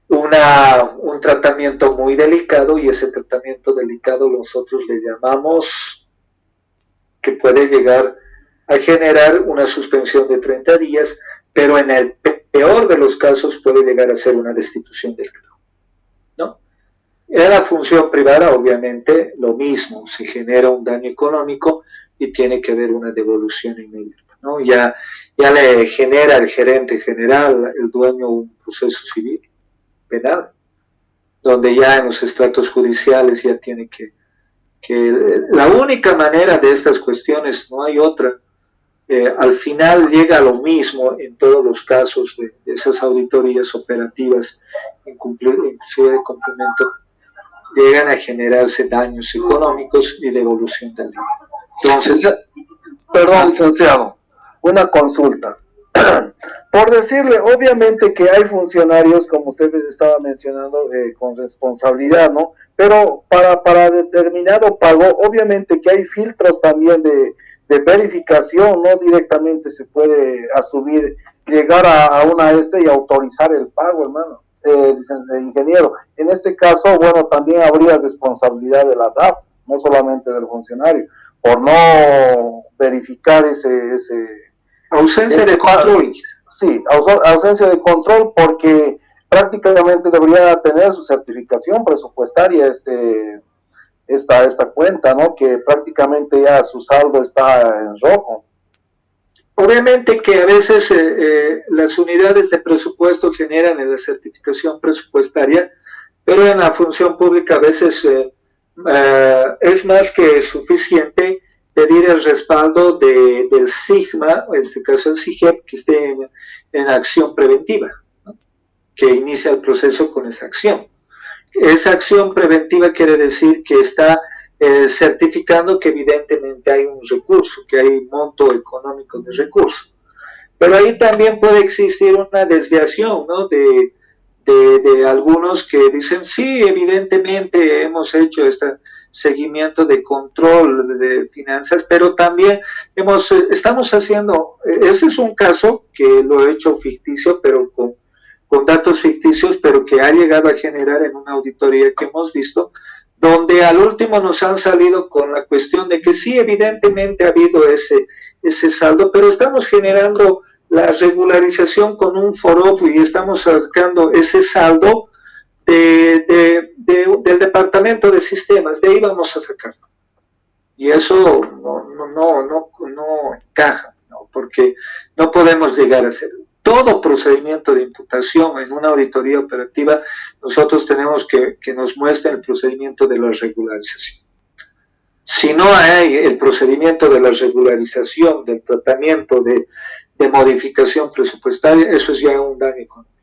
un tratamiento muy delicado, y ese tratamiento delicado nosotros le llamamos que puede llegar a generar una suspensión de 30 días, pero en el peor de los casos puede llegar a ser una destitución del cargo, ¿no? En la función privada, obviamente, lo mismo, se genera un daño económico y tiene que haber una devolución inmediata, ¿no? Ya le genera el gerente general, el dueño, un proceso civil, penal, donde ya en los estratos judiciales ya tiene que la única manera de estas cuestiones, no hay otra, al final llega a lo mismo en todos los casos de esas auditorías operativas, inclusive de cumplimiento, llegan a generarse daños económicos y devolución del dinero. Entonces, perdón, licenciado, una consulta. Por decirle, obviamente que hay funcionarios, como usted estaba mencionando, con responsabilidad, ¿no? Pero para determinado pago, obviamente que hay filtros también de verificación, no directamente se puede asumir, llegar a una y autorizar el pago, hermano, ingeniero. En este caso, bueno, también habría responsabilidad de la DAF, no solamente del funcionario, por no verificar ausencia de control. Sí, ausencia de control, porque prácticamente debería tener su certificación presupuestaria esta cuenta, ¿no? Que prácticamente ya su saldo está en rojo. Obviamente que a veces las unidades de presupuesto generan en la certificación presupuestaria, pero en la función pública a veces es más que suficiente pedir el respaldo del SIGMA, en este caso el SIGEP, que esté en acción preventiva, ¿no? Que inicia el proceso con esa acción. Esa acción preventiva quiere decir que está certificando que evidentemente hay un recurso, que hay un monto económico de recurso. Pero ahí también puede existir una desviación, ¿no? de algunos que dicen, sí, evidentemente hemos hecho este seguimiento de control de finanzas, pero también estamos haciendo, ese es un caso que lo he hecho ficticio, pero con datos ficticios, pero que ha llegado a generar en una auditoría que hemos visto, donde al último nos han salido con la cuestión de que sí, evidentemente ha habido ese saldo, pero estamos generando la regularización con un foro y estamos sacando ese saldo del departamento de sistemas, de ahí vamos a sacarlo. Y eso no encaja, ¿no? Porque no podemos llegar a hacerlo. Todo procedimiento de imputación en una auditoría operativa, nosotros tenemos que nos muestre el procedimiento de la regularización. Si no hay el procedimiento de la regularización, del tratamiento de modificación presupuestaria, eso es ya un daño económico.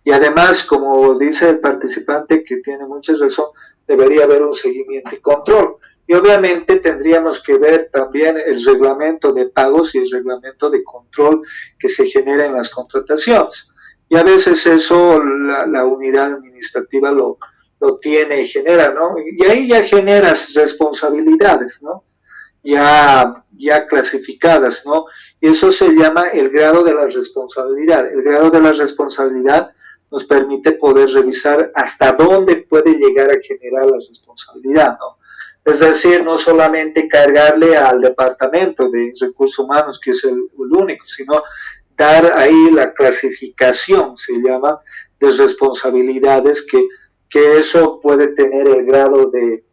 Y además, como dice el participante, que tiene mucha razón, debería haber un seguimiento y control. Y obviamente tendríamos que ver también el reglamento de pagos y el reglamento de control que se genera en las contrataciones. Y a veces eso la unidad administrativa lo tiene y genera, ¿no? Y ahí ya generas responsabilidades, ¿no? Ya clasificadas, ¿no? Y eso se llama el grado de la responsabilidad. El grado de la responsabilidad nos permite poder revisar hasta dónde puede llegar a generar la responsabilidad, ¿no? Es decir, no solamente cargarle al departamento de recursos humanos, que es el único, sino dar ahí la clasificación, se llama, de responsabilidades, que eso puede tener el grado de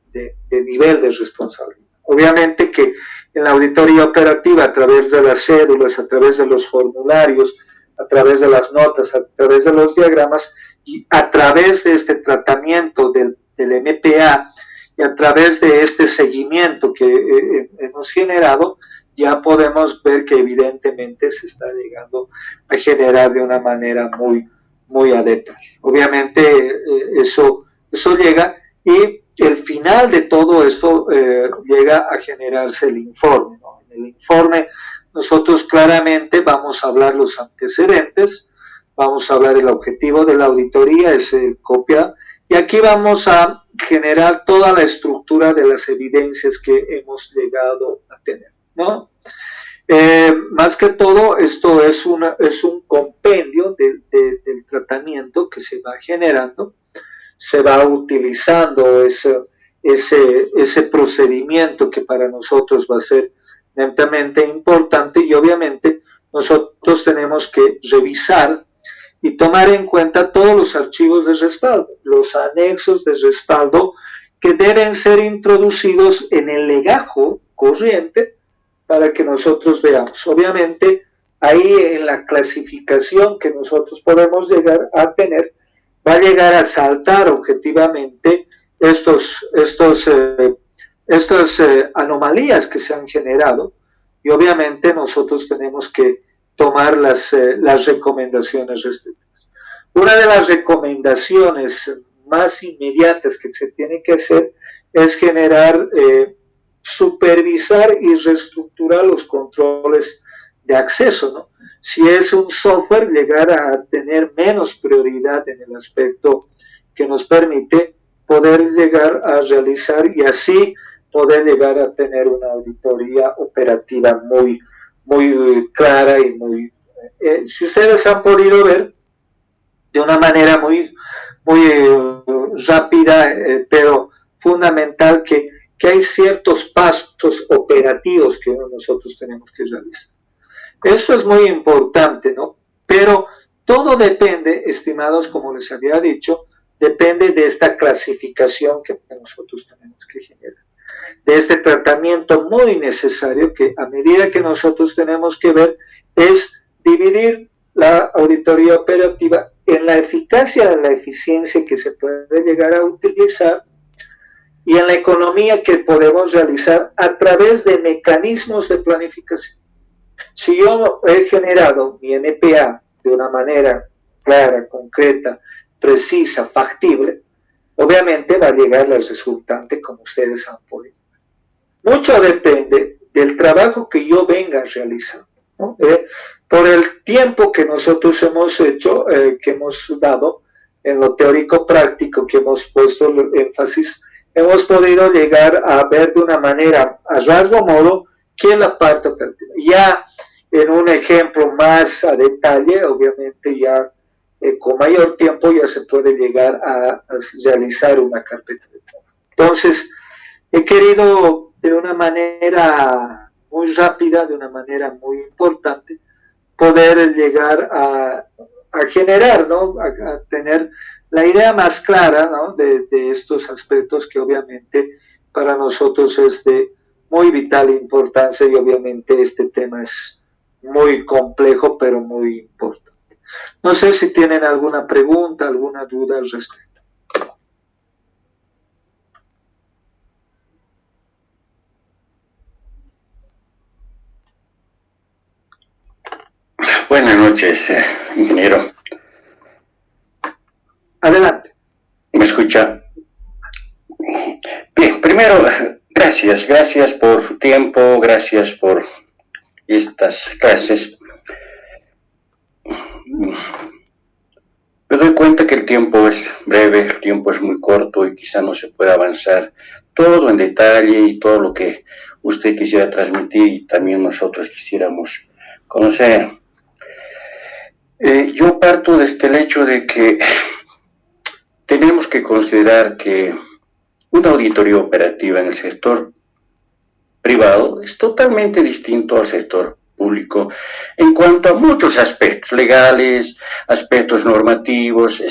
nivel de responsabilidad. Obviamente que en la auditoría operativa, a través de las cédulas, a través de los formularios, a través de las notas, a través de los diagramas, y a través de este tratamiento del MPA, y a través de este seguimiento que hemos generado, ya podemos ver que evidentemente se está llegando a generar de una manera muy, muy adepta. Obviamente eso llega, y el final de todo esto llega a generarse el informe, ¿no? En el informe nosotros claramente vamos a hablar los antecedentes, vamos a hablar el objetivo de la auditoría, es copia, y aquí vamos a generar toda la estructura de las evidencias que hemos llegado a tener, ¿no? Más que todo, esto es un compendio del tratamiento que se va generando, se va utilizando ese procedimiento que para nosotros va a ser netamente importante, y obviamente nosotros tenemos que revisar y tomar en cuenta todos los archivos de respaldo, los anexos de respaldo que deben ser introducidos en el legajo corriente para que nosotros veamos. Obviamente, ahí en la clasificación que nosotros podemos llegar a tener, va a llegar a saltar objetivamente estas anomalías que se han generado, y obviamente nosotros tenemos que tomar las recomendaciones respectivas. Una de las recomendaciones más inmediatas que se tiene que hacer es generar, supervisar y reestructurar los controles de acceso, ¿no? Si es un software, llegar a tener menos prioridad en el aspecto que nos permite poder llegar a realizar y así poder llegar a tener una auditoría operativa muy clara y muy... si ustedes han podido ver de una manera muy rápida, pero fundamental, que hay ciertos pasos operativos que nosotros tenemos que realizar. Eso es muy importante, ¿no? Pero todo depende, estimados, como les había dicho, depende de esta clasificación que nosotros tenemos que generar, de este tratamiento muy necesario que a medida que nosotros tenemos que ver es dividir la auditoría operativa en la eficacia, en la eficiencia que se puede llegar a utilizar y en la economía que podemos realizar a través de mecanismos de planificación. Si yo he generado mi NPA de una manera clara, concreta, precisa, factible, obviamente va a llegar el resultante como ustedes han podido. Mucho depende del trabajo que yo venga realizando, ¿no? Por el tiempo que nosotros hemos hecho, que hemos dado en lo teórico práctico, que hemos puesto el énfasis, hemos podido llegar a ver de una manera, a rasgo modo, que es la parte operativa. Ya en un ejemplo más a detalle, obviamente ya con mayor tiempo ya se puede llegar a realizar una carpeta de trabajo. Entonces, he querido de una manera muy rápida, de una manera muy importante, poder llegar a generar, ¿no? A tener la idea más clara, ¿no? de estos aspectos que obviamente para nosotros es de muy vital importancia, y obviamente este tema es muy complejo pero muy importante. No sé si tienen alguna pregunta, alguna duda al respecto. Buenas noches, ingeniero. Adelante. ¿Me escucha? Bien, primero, gracias por su tiempo, gracias por estas clases. Me doy cuenta que el tiempo es breve, el tiempo es muy corto y quizá no se pueda avanzar todo en detalle y todo lo que usted quisiera transmitir y también nosotros quisiéramos conocer. Yo parto desde el hecho de que tenemos que considerar que una auditoría operativa en el sector privado es totalmente distinto al sector público en cuanto a muchos aspectos legales, aspectos normativos,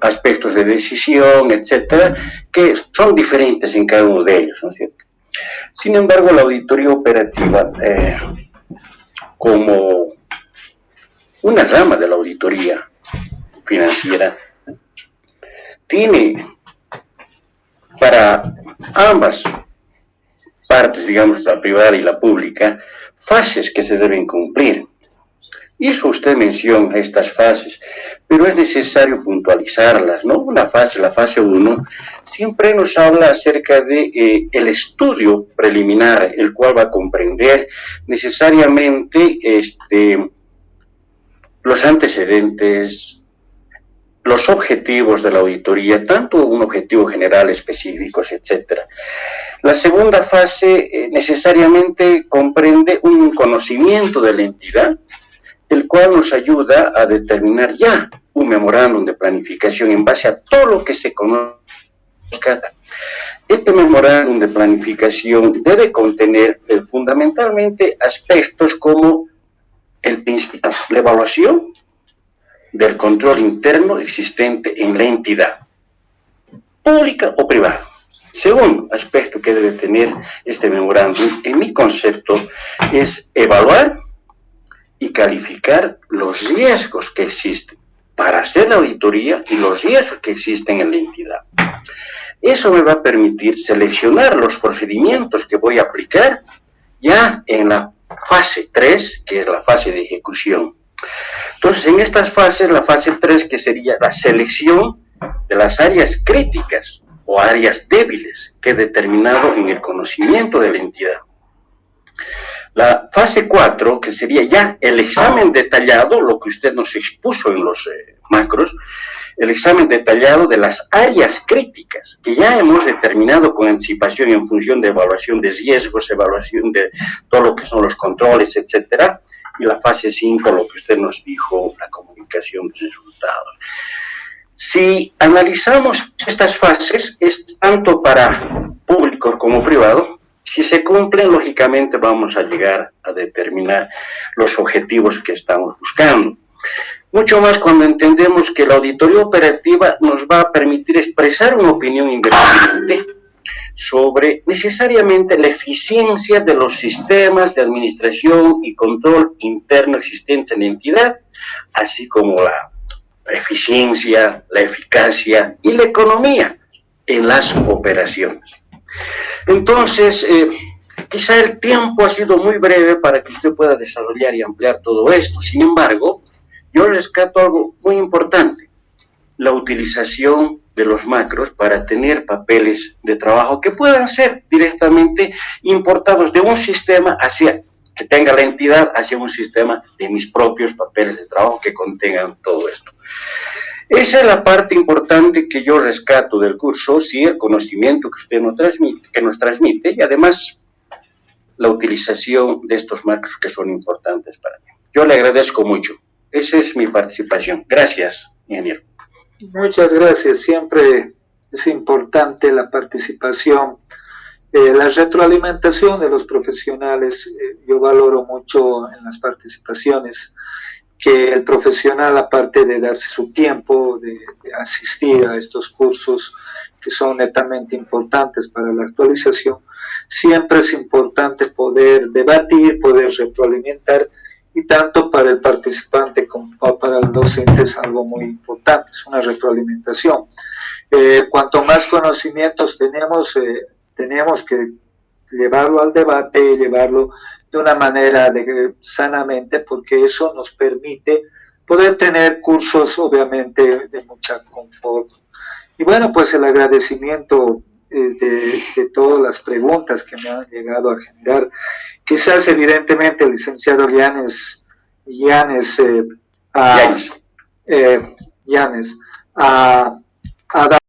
aspectos de decisión, etcétera, que son diferentes en cada uno de ellos, ¿no es cierto? Sin embargo, la auditoría operativa, como una rama de la auditoría financiera, tiene para ambas partes, digamos, la privada y la pública, fases que se deben cumplir. Hizo usted mención a estas fases, pero es necesario puntualizarlas, ¿no? La fase 1, siempre nos habla acerca de el estudio preliminar, el cual va a comprender necesariamente los antecedentes, los objetivos de la auditoría, tanto un objetivo general, específicos, etcétera. La segunda fase necesariamente comprende un conocimiento de la entidad, el cual nos ayuda a determinar ya un memorándum de planificación en base a todo lo que se conozca. Este memorándum de planificación debe contener fundamentalmente aspectos como la evaluación del control interno existente en la entidad, pública o privada. Segundo aspecto que debe tener este memorándum, en mi concepto, es evaluar y calificar los riesgos que existen para hacer la auditoría y los riesgos que existen en la entidad. Eso me va a permitir seleccionar los procedimientos que voy a aplicar ya en la fase 3, que es la fase de ejecución. Entonces, en estas fases, la fase 3, que sería la selección de las áreas críticas o áreas débiles que he determinado en el conocimiento de la entidad. La fase 4, que sería ya el examen detallado, lo que usted nos expuso en los macros, el examen detallado de las áreas críticas, que ya hemos determinado con anticipación en función de evaluación de riesgos, evaluación de todo lo que son los controles, etcétera. Y la fase 5, lo que usted nos dijo, la comunicación de resultados. Si analizamos estas fases, es tanto para público como privado. Si se cumplen, lógicamente vamos a llegar a determinar los objetivos que estamos buscando. Mucho más cuando entendemos que la auditoría operativa nos va a permitir expresar una opinión independiente sobre necesariamente la eficiencia de los sistemas de administración y control interno existentes en la entidad, así como la eficiencia, la eficacia y la economía en las operaciones. Entonces, quizá el tiempo ha sido muy breve para que usted pueda desarrollar y ampliar todo esto. Sin embargo, yo rescato algo muy importante: la utilización de los macros para tener papeles de trabajo que puedan ser directamente importados de un sistema que tenga la entidad hacia un sistema de mis propios papeles de trabajo que contengan todo esto. Esa es la parte importante que yo rescato del curso, sí, el conocimiento que usted nos transmite, y además la utilización de estos macros que son importantes para mí. Yo le agradezco mucho. Esa es mi participación. Gracias, ingeniero. Muchas gracias. Siempre es importante la participación, la retroalimentación de los profesionales. Yo valoro mucho en las participaciones que el profesional, aparte de darse su tiempo, de asistir a estos cursos que son netamente importantes para la actualización, siempre es importante poder debatir, poder retroalimentar, y tanto para el participante como para el docente es algo muy importante, es una retroalimentación. Cuanto más conocimientos tenemos que llevarlo al debate, llevarlo de una manera sanamente, porque eso nos permite poder tener cursos obviamente de mucha confort. Y bueno, pues el agradecimiento de todas las preguntas que me han llegado a generar. Quizás evidentemente el licenciado Llanes ha dado